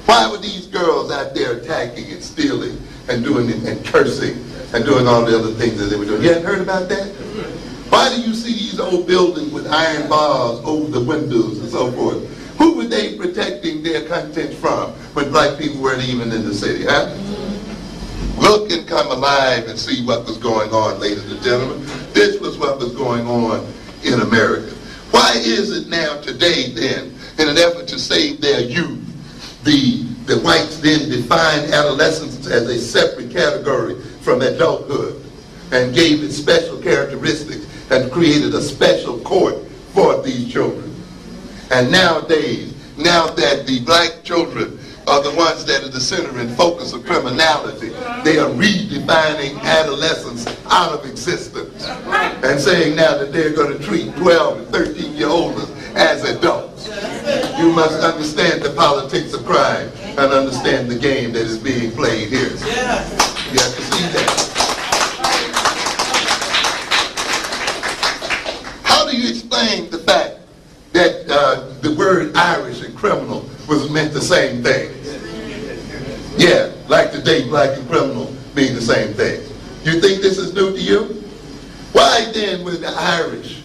S1: Why were these girls out there attacking and stealing and doing and cursing and doing all the other things that they were doing? You hadn't heard about that? Why do you see these old buildings with iron bars over the windows and so forth? Who were they protecting their contents from when black people weren't even in the city, huh? Look and come alive and see what was going on, ladies and gentlemen. This was what was going on in America. Why is it now today then, in an effort to save their youth, the whites then defined adolescence as a separate category from adulthood and gave it special characteristics and created a special court for these children? And nowadays, now that the black children are the ones that are the center and focus of criminality, they are redefining adolescence out of existence and saying now that they're going to treat 12 and 13-year-olds as adults. You must understand the politics of crime and understand the game that is being played here. You have to see that. How do you explain the fact that the word Irish and criminal was meant the same thing. Yeah, like today, black and criminal mean the same thing. You think this is new to you? Why then were the Irish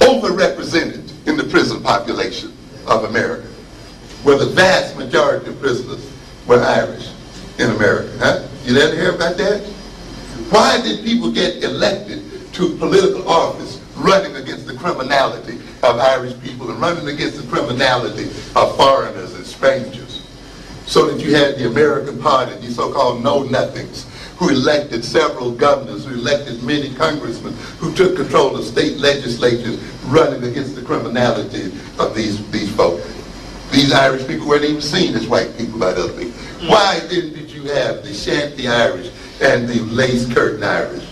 S1: overrepresented in the prison population of America, where the vast majority of prisoners were Irish in America? Huh? You didn't hear about that? Why did people get elected to political office running against the criminality of Irish people and running against the criminality of foreigners and strangers? So that you had the American Party, these so-called know-nothings, who elected several governors, who elected many congressmen, who took control of state legislatures running against the criminality of these folk. These Irish people weren't even seen as white people by other people. Why then did you have the shanty Irish and the lace curtain Irish?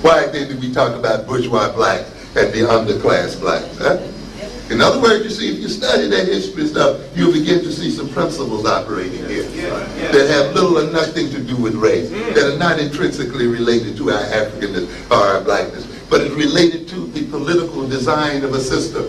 S1: Why then did we talk about bourgeois blacks and the underclass blacks? Huh? In other words, you see, if you study that history stuff, you'll begin to see some principles operating here that have little or nothing to do with race, that are not intrinsically related to our Africanness or our blackness, but it's related to the political design of a system,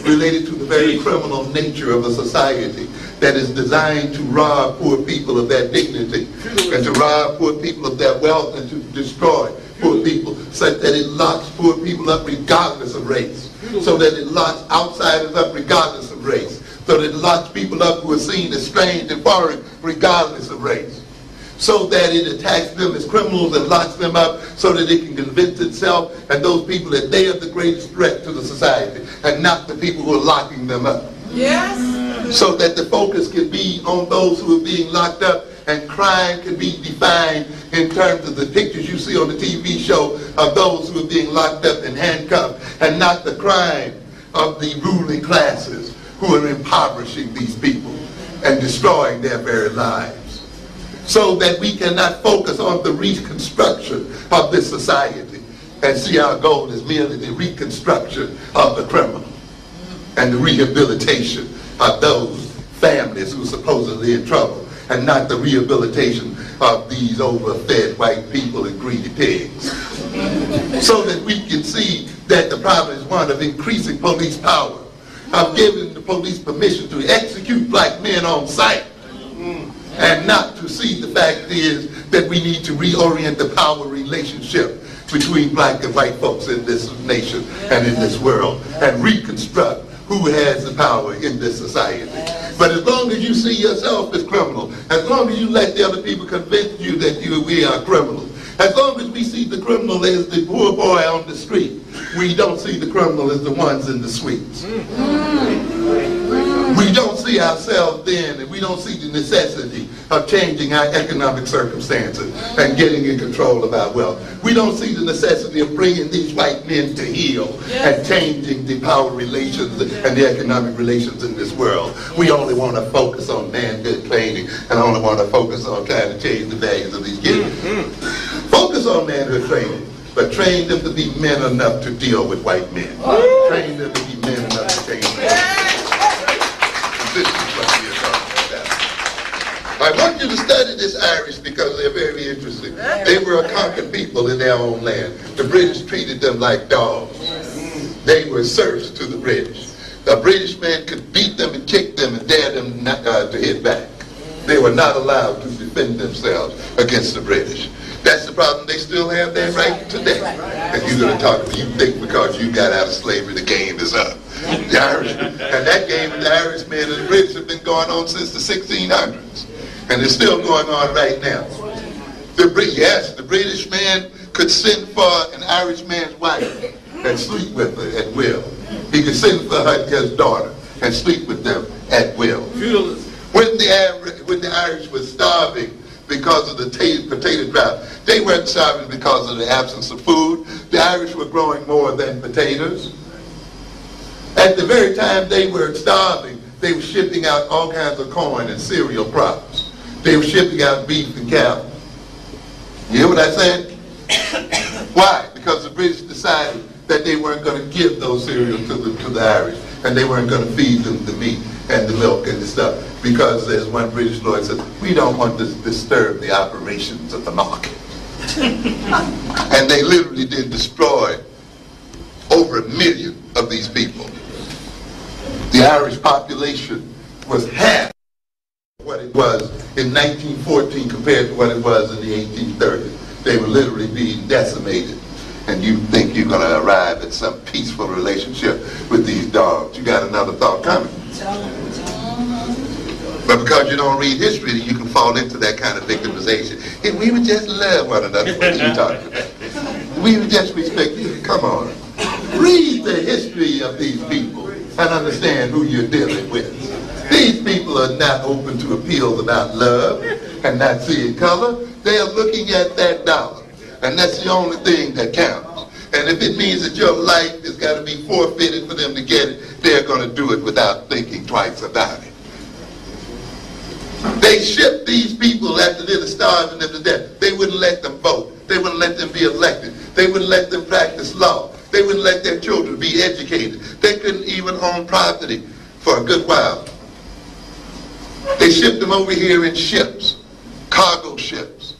S1: related to the very criminal nature of a society that is designed to rob poor people of their dignity and to rob poor people of their wealth and to destroy poor people, such that it locks poor people up regardless of race, so that it locks outsiders up regardless of race, so that it locks people up who are seen as strange and foreign regardless of race, so that it attacks them as criminals and locks them up so that it can convince itself and those people that they are the greatest threat to the society and not the people who are locking them up.
S3: Yes.
S1: So that the focus can be on those who are being locked up and crime can be defined in terms of the pictures you see on the TV show of those who are being locked up and handcuffed, and not the crime of the ruling classes who are impoverishing these people and destroying their very lives. So that we cannot focus on the reconstruction of this society and see our goal is merely the reconstruction of the criminal and the rehabilitation of those families who are supposedly in trouble, and not the rehabilitation of these overfed white people and greedy pigs. So that we can see that the problem is one of increasing police power, of giving the police permission to execute black men on sight, and not to see the fact is that we need to reorient the power relationship between black and white folks in this nation and in this world, and reconstruct who has the power in this society. But as long as you see yourself as criminal, as long as you let the other people convince you that we are criminals, as long as we see the criminal as the poor boy on the street, we don't see the criminal as the ones in the suites. We don't see ourselves then, and we don't see the necessity of changing our economic circumstances and getting in control of our wealth. We don't see the necessity of bringing these white men to heel and changing the power relations and the economic relations in this world. We only want to focus on manhood training and only want to focus on trying to change the values of these kids. Focus on manhood training, but train them to be men enough to deal with white men. Train them to be men enough to change them. This is what we are talking about. I want you to study this Irish because they're very interesting. They were a conquered people in their own land. The British treated them like dogs. They were serfs to the British. The British man could beat them and kick them and dare them not, to hit back. They were not allowed to defend themselves against the British. That's the problem they still have there right today. And you're going to talk, you think because you got out of slavery, the game is up. The Irish, and that game of the Irishmen and the British have been going on since the 1600s. And it's still going on right now. Yes, the British man could send for an Irish man's wife and sleep with her at will. He could send for his daughter and sleep with them at will. When the Irish were starving because of the potato drought, they weren't starving because of the absence of food. The Irish were growing more than potatoes. At the very time they were starving, they were shipping out all kinds of corn and cereal crops. They were shipping out beef and cattle. You hear what I said? Why? Because the British decided that they weren't going to give those cereals to the Irish, and they weren't going to feed them the meat and the milk and the stuff, because as one British lawyer said, we don't want to disturb the operations of the market. And they literally did destroy over 1 million of these people. The Irish population was half what it was in 1914 compared to what it was in the 1830s. They were literally being decimated. And you think you're going to arrive at some peaceful relationship with these dogs. You got another thought coming. But because you don't read history, you can fall into that kind of victimization. And we would just love one another. What are you talking about? We would just respect you. Come on. Read the history of these people and understand who you're dealing with. These people are not open to appeals about love and not seeing color. They are looking at that dollar. And that's the only thing that counts. And if it means that your life has got to be forfeited for them to get it, they're going to do it without thinking twice about it. They shipped these people after they were starving them to death. They wouldn't let them vote. They wouldn't let them be elected. They wouldn't let them practice law. They wouldn't let their children be educated. They couldn't even own property for a good while. They shipped them over here in ships, cargo ships.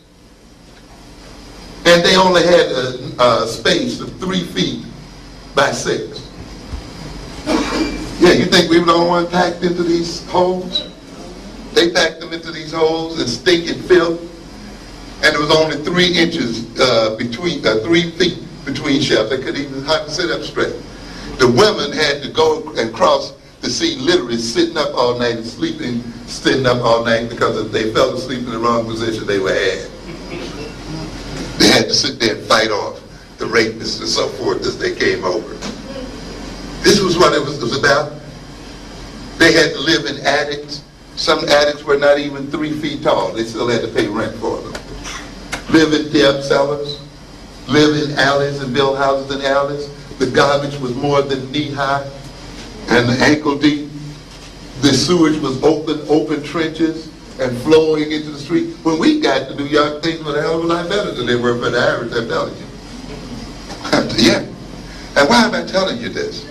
S1: And they only had a space of 3 feet by 6. Yeah, you think we were the only one packed into these holes? They packed them into these holes and stinking filth. And there was only 3 inches between 3 feet between ships. They couldn't even hardly sit up straight. The women had to go and cross the sea literally sitting up all night and sleeping, sitting up all night, because if they fell asleep in the wrong position, they were had. They had to sit there and fight off the rapists and so forth as they came over. This was what it was about. They had to live in attics. Some attics were not even 3 feet tall. They still had to pay rent for them. Live in depth cellars. Live in alleys and build houses in alleys. The garbage was more than knee-high and ankle deep. The sewage was open trenches and flowing into the street. When we got to New York, things were a hell of a lot better than they were for the Irish, I'm telling you. Yeah. And why am I telling you this?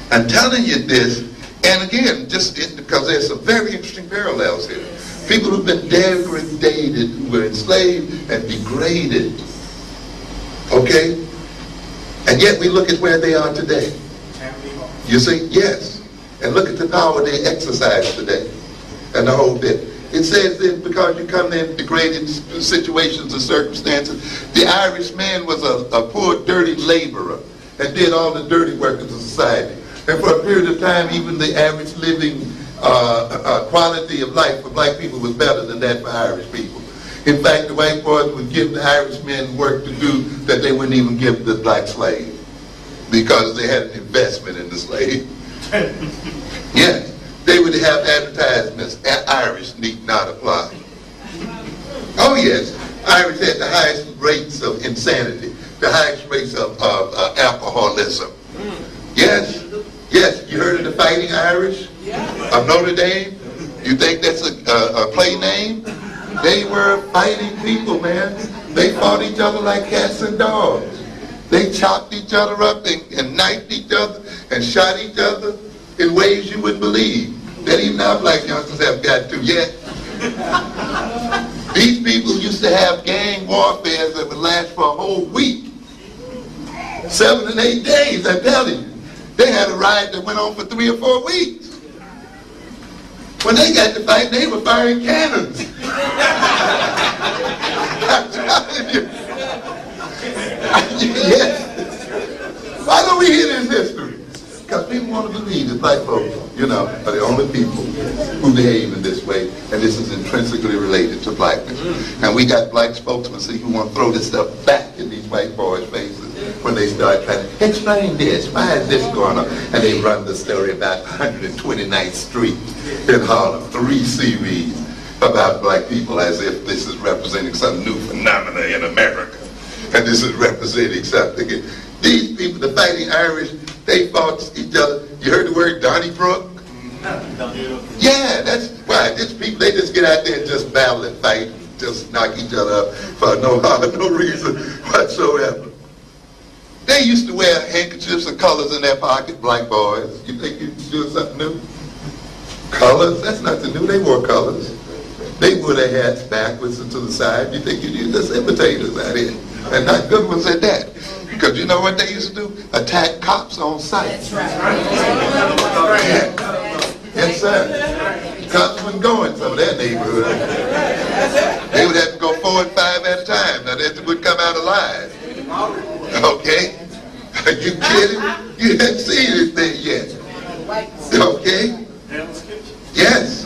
S1: I'm telling you this, and again, just because there's some very interesting parallels here. People who've been degraded, who were enslaved and degraded. Okay? And yet we look at where they are today. You see? Yes. And look at the power they exercise today. And the whole bit. It says that because you come in degraded situations and circumstances, the Irish man was a poor, dirty laborer and did all the dirty work of the society. And for a period of time, even the average living quality of life for black people was better than that for Irish people. In fact, the white boys would give the Irish men work to do that they wouldn't even give the black slave, because they had an investment in the slave. Yes. They would have advertisements, Irish need not apply. Oh yes, Irish had the highest rates of insanity, the highest rates of alcoholism. Yes, yes, you heard of the Fighting Irish of Notre Dame? You think that's a play name? They were fighting people, man. They fought each other like cats and dogs. They chopped each other up and knifed each other and shot each other in ways you wouldn't believe that even our black youngsters have got to yet. These people used to have gang warfare that would last for a whole week. 7 and 8 days, I'm telling you. They had a riot that went on for 3 or 4 weeks. When they got to fight, they were firing cannons. I'm telling you. Yes. Why don't we hear this history? Because people want to believe that black folks, are the only people who behave in this way, and this is intrinsically related to blackness. And we got black spokesmen who want to throw this stuff back in these white boys' faces when they start trying to explain this. Why is this going on? And they run the story about 129th Street in Harlem, 3 series about black people as if this is representing some new phenomena in America. And this is representing something. These people, the Fighting Irish, they fought each other. You heard the word Donnybrook? Yeah, that's why. These people, they just get out there and just battle and fight, just knock each other up for no reason whatsoever. They used to wear handkerchiefs and colors in their pocket, black boys. You think you're doing something new? Colors? That's nothing new. They wore colors. They wore their hats backwards and to the side. You think you're just imitators out here. And not good ones at that. Because you know what they used to do? Attack cops on sight.
S3: That's right.
S1: Yes, sir. Cops wouldn't go in some of their neighborhood. They would have to go 4 and 5 at a time. Now they would come out alive. Okay? Are you kidding? You haven't seen this thing yet. Okay? Yes.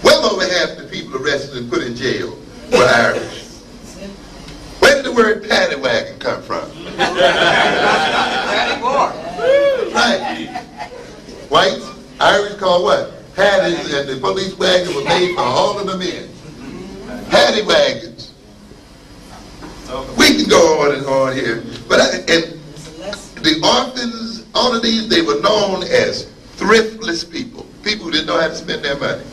S1: Well over half the people arrested and put in jail were Irish. Where did the word paddy wagon come from? Right. Whites, Irish called what? Paddies, and the police wagon was made for all of the men. Paddy wagons. We can go on and on here. But and the orphans, all of these, they were known as thriftless people. People who didn't know how to spend their money.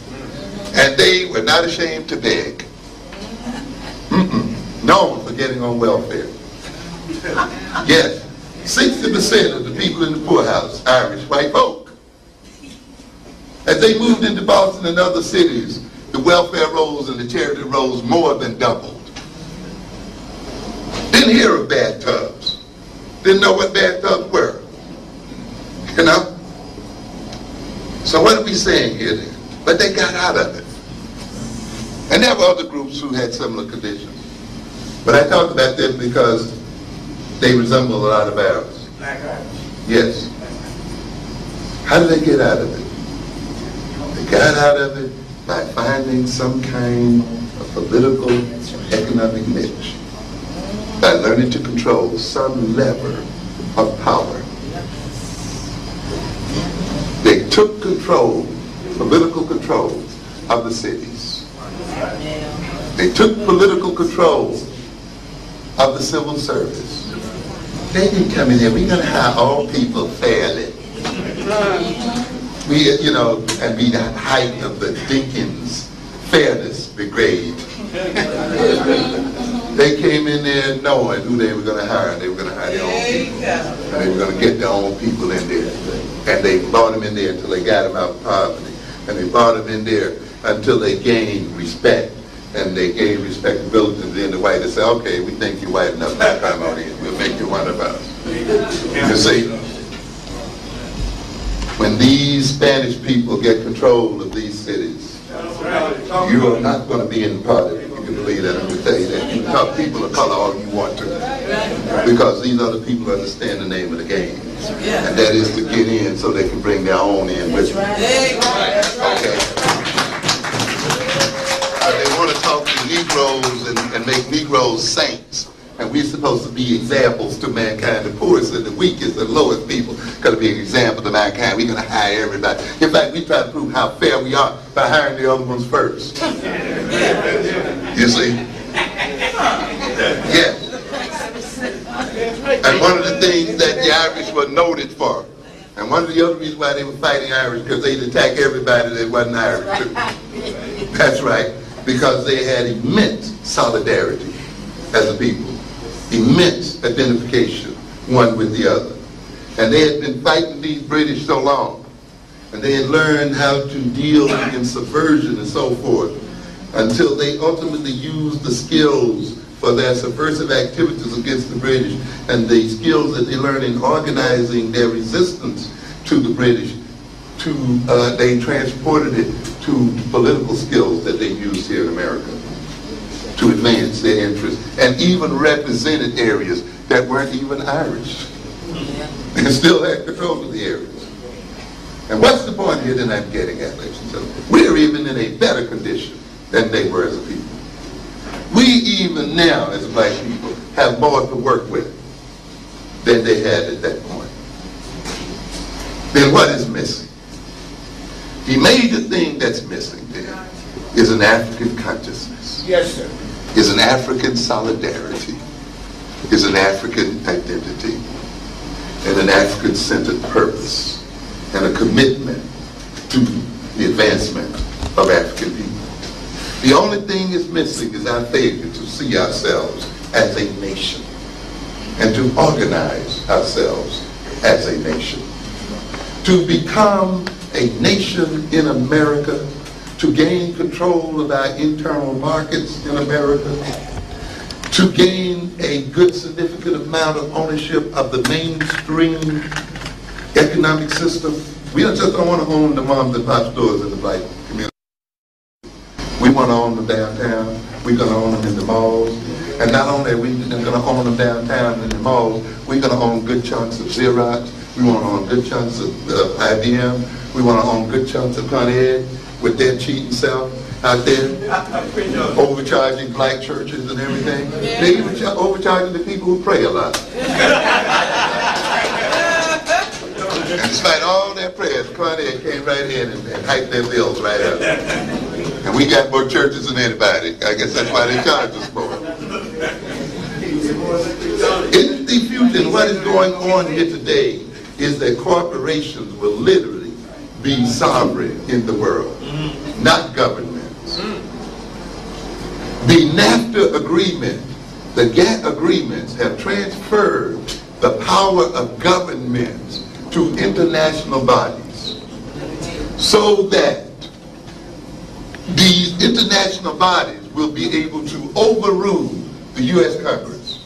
S1: And they were not ashamed to beg. Known for getting on welfare. Yes, 60% of the people in the poorhouse, Irish white folk. As they moved into Boston and other cities, the welfare rolls and the charity rolls more than doubled. Didn't hear of bathtubs. Didn't know what bathtubs were. You know? So what are we saying here then? But they got out of it. And there were other groups who had similar conditions. But I talked about them because they resemble a lot of ours. Yes. How did they get out of it? They got out of it by finding some kind of political or economic niche. By learning to control some lever of power. They took control, political control of the cities. They took political control of the civil service. They didn't come in here, we're going to hire all people fairly. We, you know, and be the height of the Dinkins Fairness Brigade. They came in there knowing who they were going to hire. They were going to hire their own people. And they were going to get their own people in there. And they brought them in there until they got them out of poverty. And they brought them in there until they gained respect. And they gained respectability. And then the white would say, okay, we think you're white enough, now come on in. We'll make you one of us. You see, when these Spanish people get control of these cities, you are not going to be in part of it. You can believe that. I'm going to tell you that. You can talk people of color all you want to. Because these other people understand the name of the game. And that is to get in so they can bring their own in with them. Okay. They want to talk to Negroes and make Negroes saints. And we're supposed to be examples to mankind, the poorest and the weakest and lowest people. Got to be an example to mankind. We're going to hire everybody. In fact, we try to prove how fair we are by hiring the other ones first. You see? Yeah. And one of the things that the Irish were noted for, and one of the other reasons why they were fighting Irish, because they'd attack everybody that wasn't Irish too. That's right. Because they had immense solidarity as a people. Immense identification one with the other. And they had been fighting these British so long. And they had learned how to deal in subversion and so forth until they ultimately used the skills for their subversive activities against the British and the skills that they learned in organizing their resistance to the British. They transported it to political skills that they used here in America to advance their interests, and even represented areas that weren't even Irish. And still had control of the areas. And what's the point here that I'm getting at, ladies and gentlemen? We're even in a better condition than they were as a people. We even now, as black people, have more to work with than they had at that point. Then what is missing? The major thing that's missing then is an African consciousness.
S2: Yes, sir.
S1: Is an African solidarity, is an African identity, and an African-centered purpose, and a commitment to the advancement of African people. The only thing is missing is our failure to see ourselves as a nation, and to organize ourselves as a nation. To become a nation in America, to gain control of our internal markets in America, to gain a good significant amount of ownership of the mainstream economic system. We don't just want to own the moms and pop stores in the black community. We want to own them downtown. We're going to own them in the malls. And not only are we going to own them downtown in the malls, we're going to own good chunks of Xerox. We want to own good chunks of IBM. We want to own good chunks of colonized with their cheating self out there, overcharging black churches and everything. They even overcharging the people who pray a lot. And despite all their prayers, K.I.K came right in and hiked their bills right up. And we got more churches than anybody. I guess that's why they charge us more. In the future, what is going on here today is that corporations will literally be sovereign in the world, not governments. The NAFTA agreement, the GATT agreements have transferred the power of governments to international bodies so that these international bodies will be able to overrule the U.S. Congress.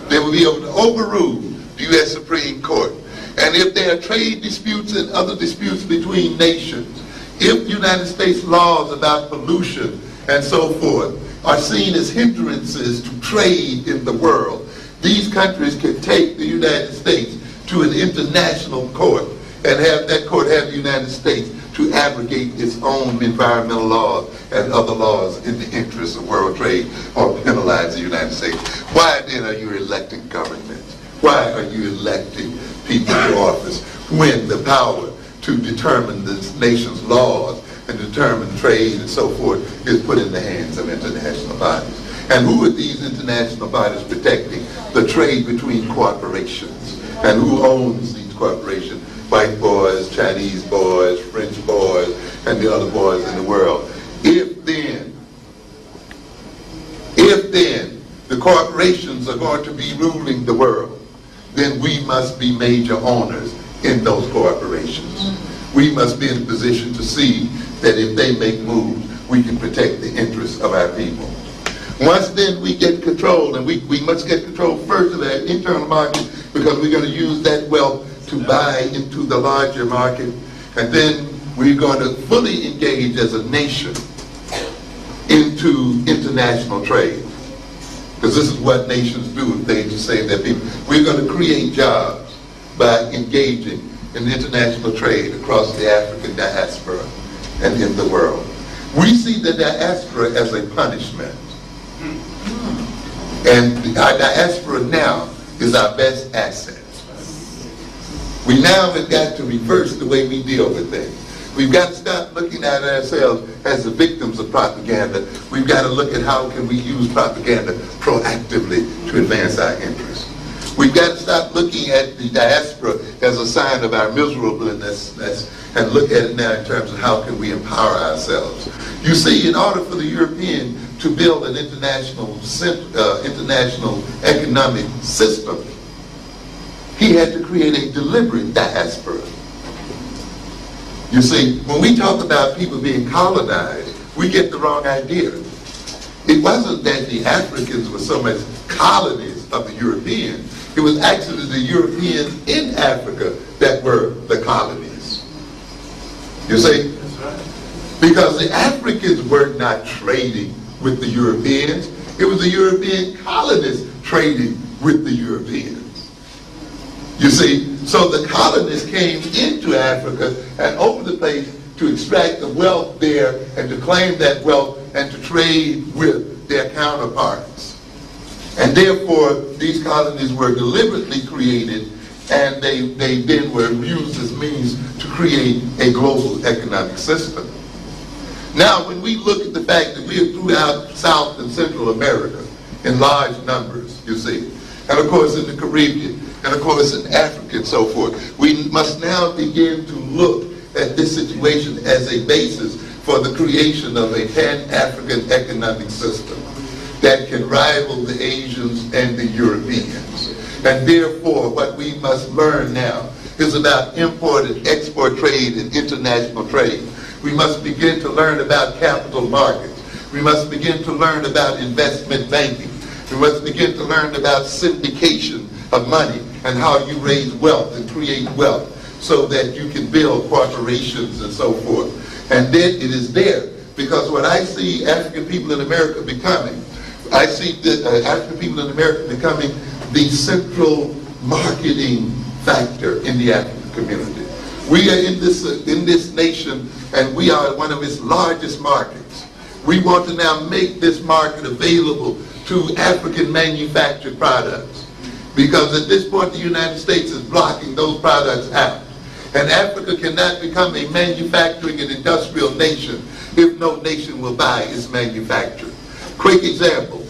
S1: They will be able to overrule the U.S. Supreme Court. And if there are trade disputes and other disputes between nations, if United States laws about pollution and so forth are seen as hindrances to trade in the world, these countries can take the United States to an international court and have that court have the United States to abrogate its own environmental laws and other laws in the interest of world trade or penalize the United States. Why then are you electing governments? Why are you electing people to office when the power to determine this nation's laws and determine trade and so forth is put in the hands of international bodies? And who are these international bodies protecting? The trade between corporations. And who owns these corporations? White boys, Chinese boys, French boys, and the other boys in the world. If then the corporations are going to be ruling the world, then we must be major owners in those corporations. We must be in a position to see that if they make moves, we can protect the interests of our people. Once then we get control, and we must get control first of that internal market, because we're going to use that wealth to buy into the larger market, and then we're going to fully engage as a nation into international trade. Because this is what nations do if they just save their people. We're going to create jobs by engaging in international trade across the African diaspora and in the world. We see the diaspora as a punishment. And our diaspora now is our best asset. We now have got to reverse the way we deal with things. We've got to stop looking at ourselves as the victims of propaganda. We've got to look at how can we use propaganda proactively to advance our interests. We've got to stop looking at the diaspora as a sign of our miserableness and look at it now in terms of how can we empower ourselves. You see, in order for the European to build an international economic system, he had to create a deliberate diaspora. You see, when we talk about people being colonized, we get the wrong idea. It wasn't that the Africans were so much colonies of the Europeans. It was actually the Europeans in Africa that were the colonies. You see?
S2: That's right.
S1: Because the Africans were not trading with the Europeans. It was the European colonists trading with the Europeans. You see? So the colonists came into Africa and over the place to extract the wealth there and to claim that wealth and to trade with their counterparts. And therefore, these colonies were deliberately created, and they then were used as means to create a global economic system. Now, when we look at the fact that we are throughout South and Central America in large numbers, you see, and of course in the Caribbean, and of course in Africa and so forth, we must now begin to look at this situation as a basis for the creation of a pan-African economic system that can rival the Asians and the Europeans. And therefore, what we must learn now is about import and export trade and international trade. We must begin to learn about capital markets. We must begin to learn about investment banking. We must begin to learn about syndication of money and how you raise wealth and create wealth so that you can build corporations and so forth. And then it is there, because what I see African people in America becoming, I see the African people in America becoming the central marketing factor in the African community. We are in this nation, and we are one of its largest markets. We want to now make this market available to African manufactured products, because at this point the United States is blocking those products out. And Africa cannot become a manufacturing and industrial nation if no nation will buy its manufacturing. Quick example,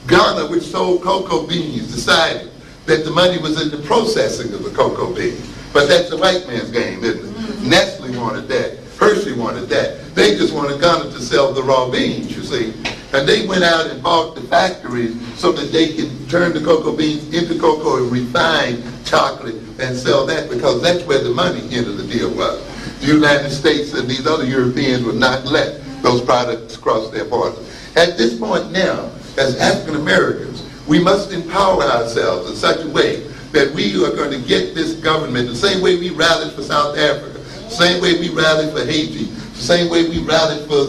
S1: Ghana, which sold cocoa beans, decided that the money was in the processing of the cocoa beans. But that's the white man's game, isn't it? Nestle wanted that. Hershey wanted that. They just wanted Ghana to sell the raw beans, you see. And they went out and bought the factories so that they could turn the cocoa beans into cocoa and refine chocolate and sell that, because that's where the money end of the deal was. The United States and these other Europeans would not let those products cross their borders. At this point now, as African Americans, we must empower ourselves in such a way that we are going to get this government, the same way we rallied for South Africa, the same way we rallied for Haiti, the same way we rallied for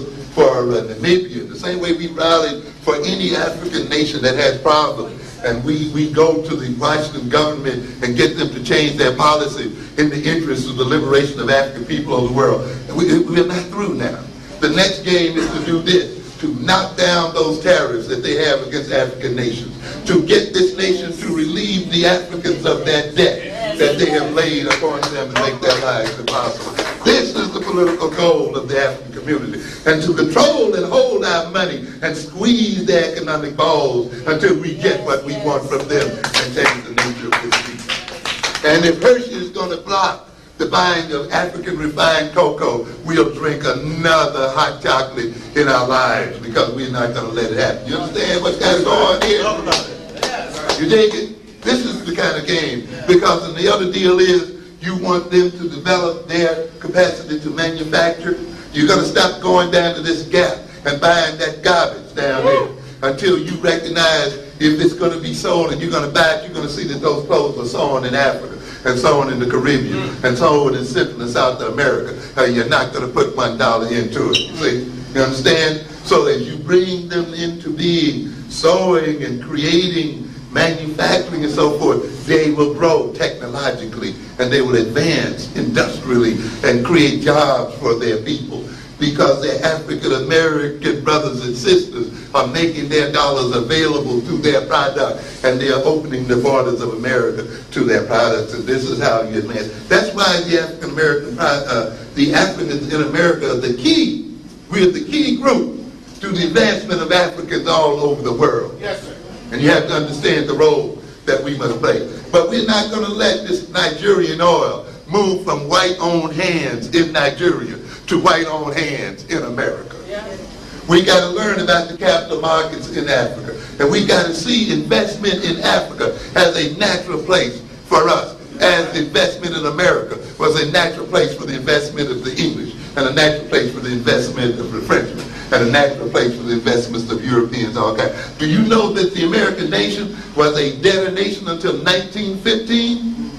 S1: Namibia, the same way we rallied for any African nation that has problems. And we go to the Washington government and get them to change their policy in the interest of the liberation of African people of the world. And we're not through now. The next game is to do this, to knock down those tariffs that they have against African nations, to get this nation to relieve the Africans of that debt that they have laid upon them and make their lives impossible. This is the political goal of the African community, and to control and hold our money and squeeze their economic balls until we get what we want from them and change the nature of this people. And if Hershey is going to block the buying of African refined cocoa, we'll drink another hot chocolate in our lives, because we're not going to let it happen. You understand what's got to go on here? You dig it? This is the kind of game, because the other deal is you want them to develop their capacity to manufacture. You're going to stop going down to this gap and buying that garbage down there until you recognize if it's going to be sold and you're going to buy it, you're going to see that those clothes are sewn in Africa and sewn in the Caribbean and sewn in Central and South America. You're not going to put $1 into it. See? You understand? So as you bring them into being, sewing and creating, manufacturing and so forth, they will grow technologically and they will advance industrially and create jobs for their people, because their African American brothers and sisters are making their dollars available to their product, and they are opening the borders of America to their products. And this is how you advance. That's why the African American, the Africans in America are the key. We are the key group to the advancement of Africans all over the world.
S2: Yes, sir.
S1: And you have to understand the role that we must play. But we're not going to let this Nigerian oil move from white-owned hands in Nigeria to white-owned hands in America. We got to learn about the capital markets in Africa. And we got to see investment in Africa as a natural place for us, as investment in America was a natural place for the investment of the English, and a natural place for the investment of the Frenchmen, and a natural place for the investments of Europeans, all kinds. Do you know that the American nation was a debtor nation until 1915?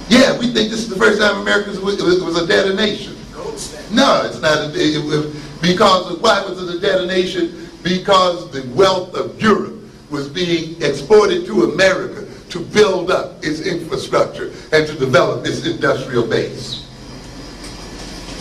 S1: Yeah, we think this is the first time America was a debtor nation. No, it's not. Because of why was it a debtor nation? Because the wealth of Europe was being exported to America to build up its infrastructure and to develop its industrial base.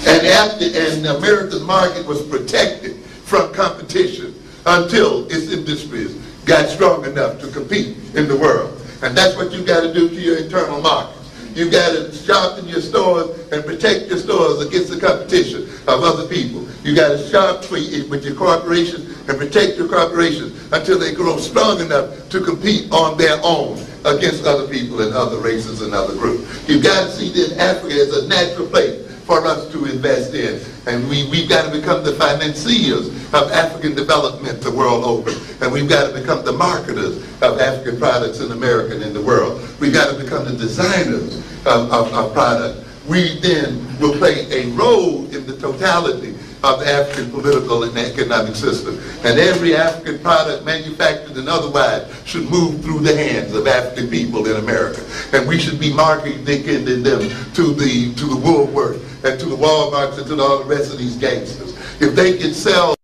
S1: And America's market was protected from competition until its industries got strong enough to compete in the world. And that's what you got to do to your internal markets. You got to sharpen your stores and protect your stores against the competition of other people. You got to sharpen with your corporation and protect your corporations until they grow strong enough to compete on their own against other people and other races and other groups. You got to see that Africa is a natural place for us to invest in. And we've got to become the financiers of African development the world over. And we've got to become the marketers of African products in America and in the world. We've got to become the designers of product. We then will play a role in the totality of the African political and economic system. And every African product, manufactured and otherwise, should move through the hands of African people in America. And we should be marketing them to the Woolworth and to the Walmarts and to all the rest of these gangsters. If they can sell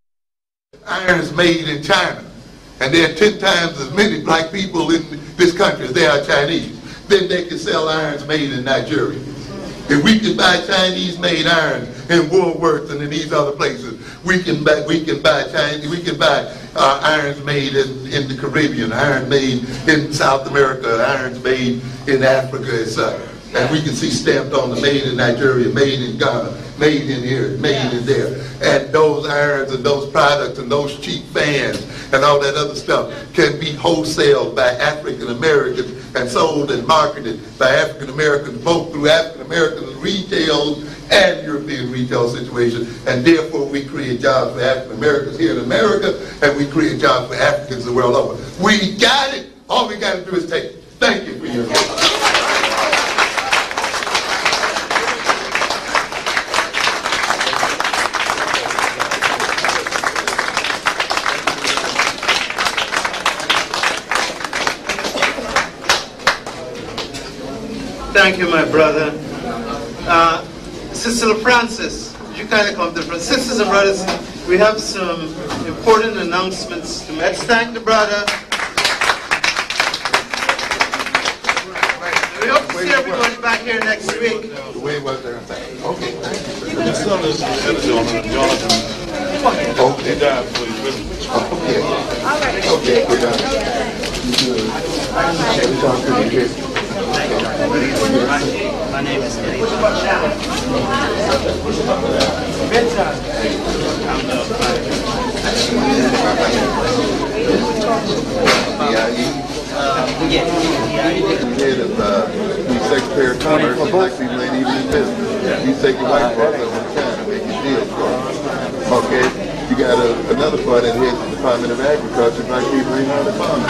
S1: irons made in China, and there are 10 times as many black people in this country as there are Chinese, then they can sell irons made in Nigeria. If we can buy Chinese-made irons in Woolworths and in these other places, we can buy irons made in the Caribbean, irons made in South America, irons made in Africa, etc. And we can see stamped on the made in Nigeria, made in Ghana, made in here, made in there. And those irons and those products and those cheap fans and all that other stuff can be wholesaled by African Americans and sold and marketed by African Americans, both through African American retail and European retail situation. And therefore we create jobs for African Americans here in America, and we create jobs for Africans the world over. We got it. All we got to do is take it. Thank you for your attention.
S3: Thank you, my brother. Sister Francis, you kind of come to the front. Sisters and brothers, we have some important announcements to make. Let's thank the brother. We hope to see everybody back here next week.
S1: Where was there? Okay, thank you.
S4: His son is Jonathan.
S1: Okay.
S4: He died before he finished.
S1: Okay. Okay, we're done. We talk to you here.
S5: My name is K.I.K.
S1: Head of the Secretary of Commerce, and black people ain't even in business. He's taking white folks up in China, making deals for them. Okay? You got another part that heads the Department of Agriculture, black people ain't on the farm.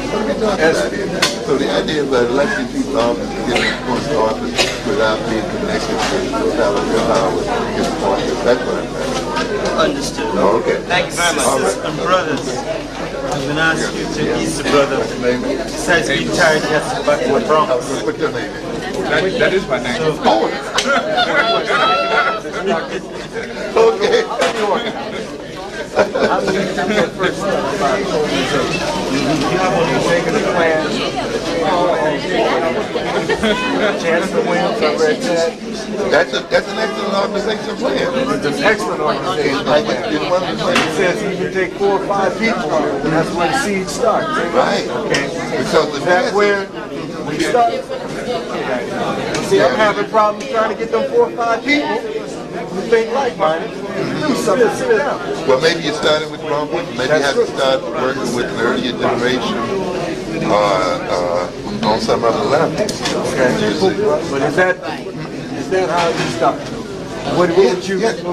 S1: What are we talking about here? So the idea of electing people to office and getting appointed to office without being connected to power is appointed. That's what I'm saying.
S5: Understood.
S1: Oh, okay.
S5: Thank you very much.
S3: Sisters and brothers, I'm going to ask you to ease the brother. Besides being tired, he has to go back to the Bronx.
S1: Put your name in.
S4: That is my name.
S1: Okay.
S6: I'm first. You have one taking the plan. Chance to win. I read that.
S1: That's an excellent organization plan.
S6: It's an excellent organization plan. It says you can take 4 or 5 people, and that's where the seed starts.
S1: Right.
S6: Okay.
S1: Because the
S6: That's where we start. See, I'm having problems trying to get them 4 or 5 people who think like-minded. Do something. Sit down.
S1: Well, maybe you're starting with wrong people. Maybe you have to start working with an earlier generation on some other level.
S6: Okay. But is that how you start? What would you suggest?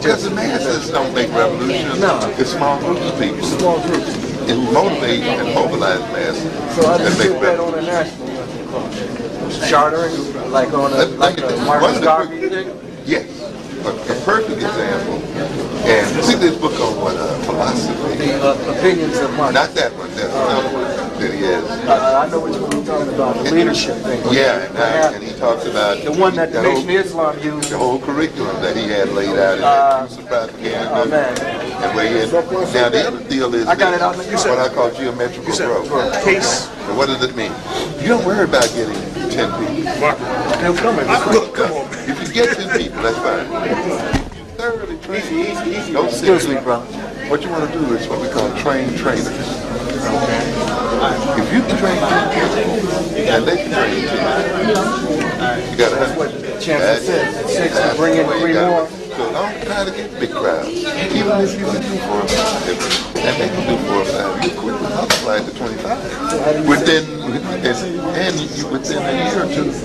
S1: Because the masses don't make revolutions.
S6: No.
S1: It's small groups of people.
S6: Small groups.
S1: And motivate and mobilize masses.
S6: So I
S1: and
S6: just
S1: make
S6: put that on a national chartering, like on a Marcus Garvey thing?
S1: Yes. A perfect example. And see this book on philosophy.
S6: Opinions of Marcus.
S1: Not that one. That's another one that he has.
S6: I know what you're talking about, the leadership thing.
S1: Yeah, and he talks about
S6: the one that the Nation of Islam used.
S1: the whole curriculum that he had laid out in that use of propaganda.
S6: Oh man.
S1: And where he had, now the other deal is
S6: I got it out.
S1: what I call geometrical growth.
S6: Case.
S1: And what does it mean? You don't worry about getting 10 people.
S6: They'll come in.
S1: Look, if you get 10 people, that's fine. Thoroughly trained. Don't
S6: Excuse me, bro.
S1: What you want to do is what we call train trainers. Okay. If you can train 10 people, and they can train 10, you got to have
S6: Chance says 6 to bring in 3 more.
S1: So don't try to get big crowds. Even if you can do 4 or 5, and they can do 4 or 5, you quickly multiply it to 25. Within a year or 2, 2,000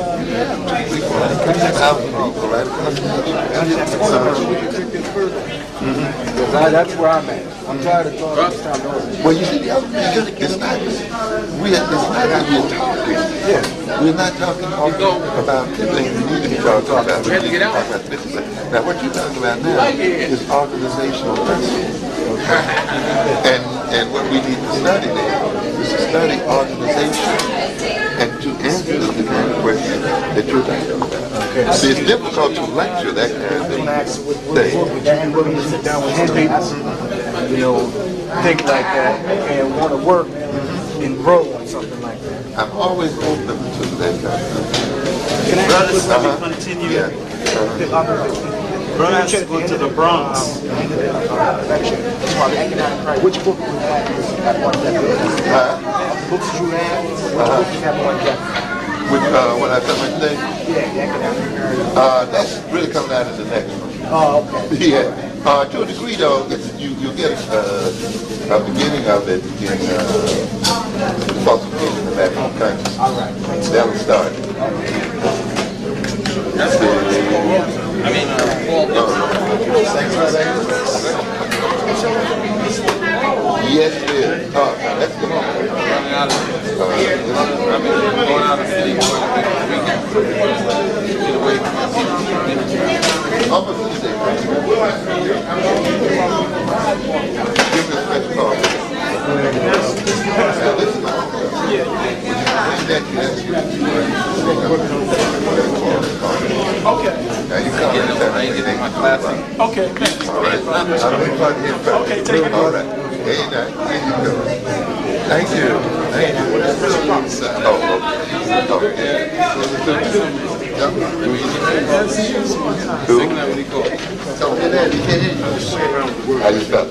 S1: people right across the country.
S6: That's where I'm at. I'm tired of talking this time over.
S1: Well, you see, the other thing, it's not that we're talking.
S6: Yeah.
S1: We're not talking about the things we need to be talking about. We need to talk about this. Now, what you're talking about now is organizational principles. And what we need to study there is to study organization and to answer the kind of question that you're talking about. Okay. See, it's difficult to lecture that kind of thing.
S6: Would you be willing to sit down with some people, you know, think like that and want to work and grow or something like that?
S1: I'm always open to that kind of thing.
S3: Brothers, let me continue. Brother has to go to the Bronx.
S6: Which book do you have? Books you have? What book you have on that?
S1: Which, when I tell my thing?
S6: Yeah,
S1: that's really coming out of the next one.
S6: oh, okay.
S1: Yeah. To a degree, though, you get a beginning of it in Falsification of African Countries.
S6: All right.
S1: That'll start. Yes, it is. Let's go on.
S4: Going out of the city,
S1: Almost the same. Give me a special call. Now, this is my own stuff.
S6: Okay.
S1: Now, you come in and I ain't getting my class.
S6: Okay.
S1: All right. I'm going to here first.
S6: Okay, take it.
S1: All right. Hey, now, here you go. Thank you. Thank you. Oh, okay. Who? How you spell?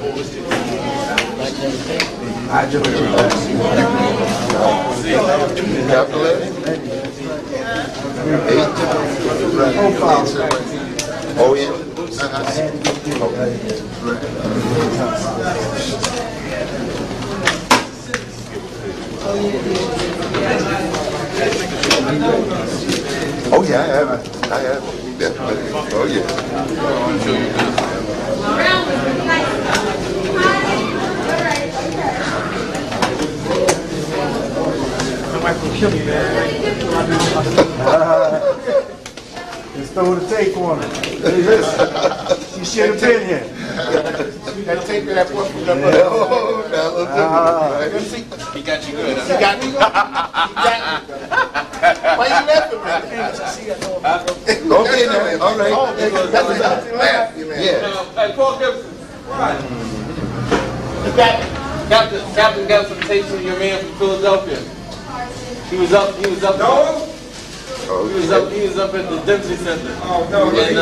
S6: I just
S1: Capital letter? 8? O-N? Oh yeah, I have. Definitely. Oh yeah.
S6: just throw the tape on her. You should have been here.
S2: That tape that boy from the
S1: Oh, now let's
S2: He got you good. He got me. Why you laughing, man?
S1: okay now. All right.
S2: That's about to laugh.
S1: Yeah.
S7: Hey, Paul Gibson. Captain got some tapes from your man from Philadelphia. He was up.
S1: Oh,
S7: He was up at the Dempsey Center.
S1: Oh, no.
S7: And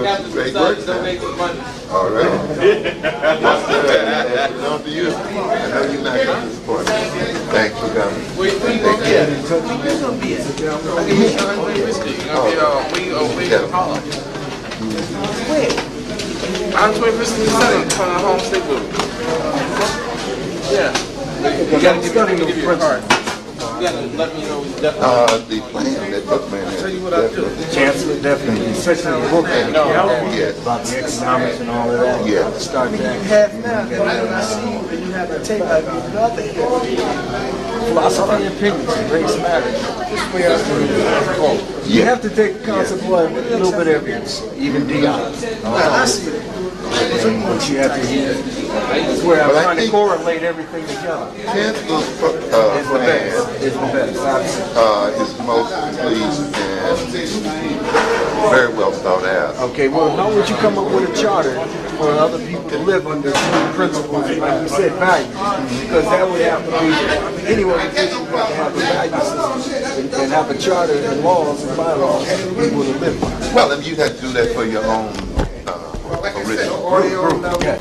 S7: Captain
S1: Great
S7: decided
S1: work,
S7: to donate some money.
S1: all right. That's good. It's on to you. I know you're not going to support me. Thanks for coming.
S7: Where you going?
S1: Yeah.
S7: I'm 21st in the Senate from the home state building. Yeah. You gotta give me a card. You gotta let me know definitely.
S1: The plan that Bookman has.
S7: Tell you what I do.
S6: Chancellor, definitely, especially the book
S1: Yes.
S6: about the economics and all of that.
S1: Yes.
S6: Start that. Philosophy and opinions, race matters. You have to take the concept of a little bit of even beyond. I see it. But you have to hear. That's where I'm trying to correlate everything together.
S1: Chancellor's
S6: It's the
S1: plan
S6: best. It's the best.
S1: is most complete and very well thought out.
S6: Okay, well, how would you come up with a charter for other people to live under certain principles, like you said, values? Because that would have to be, any organization would have to have a value system and have a charter and laws and bylaws for people to live by.
S1: Well, then you'd have to do that for your own original group.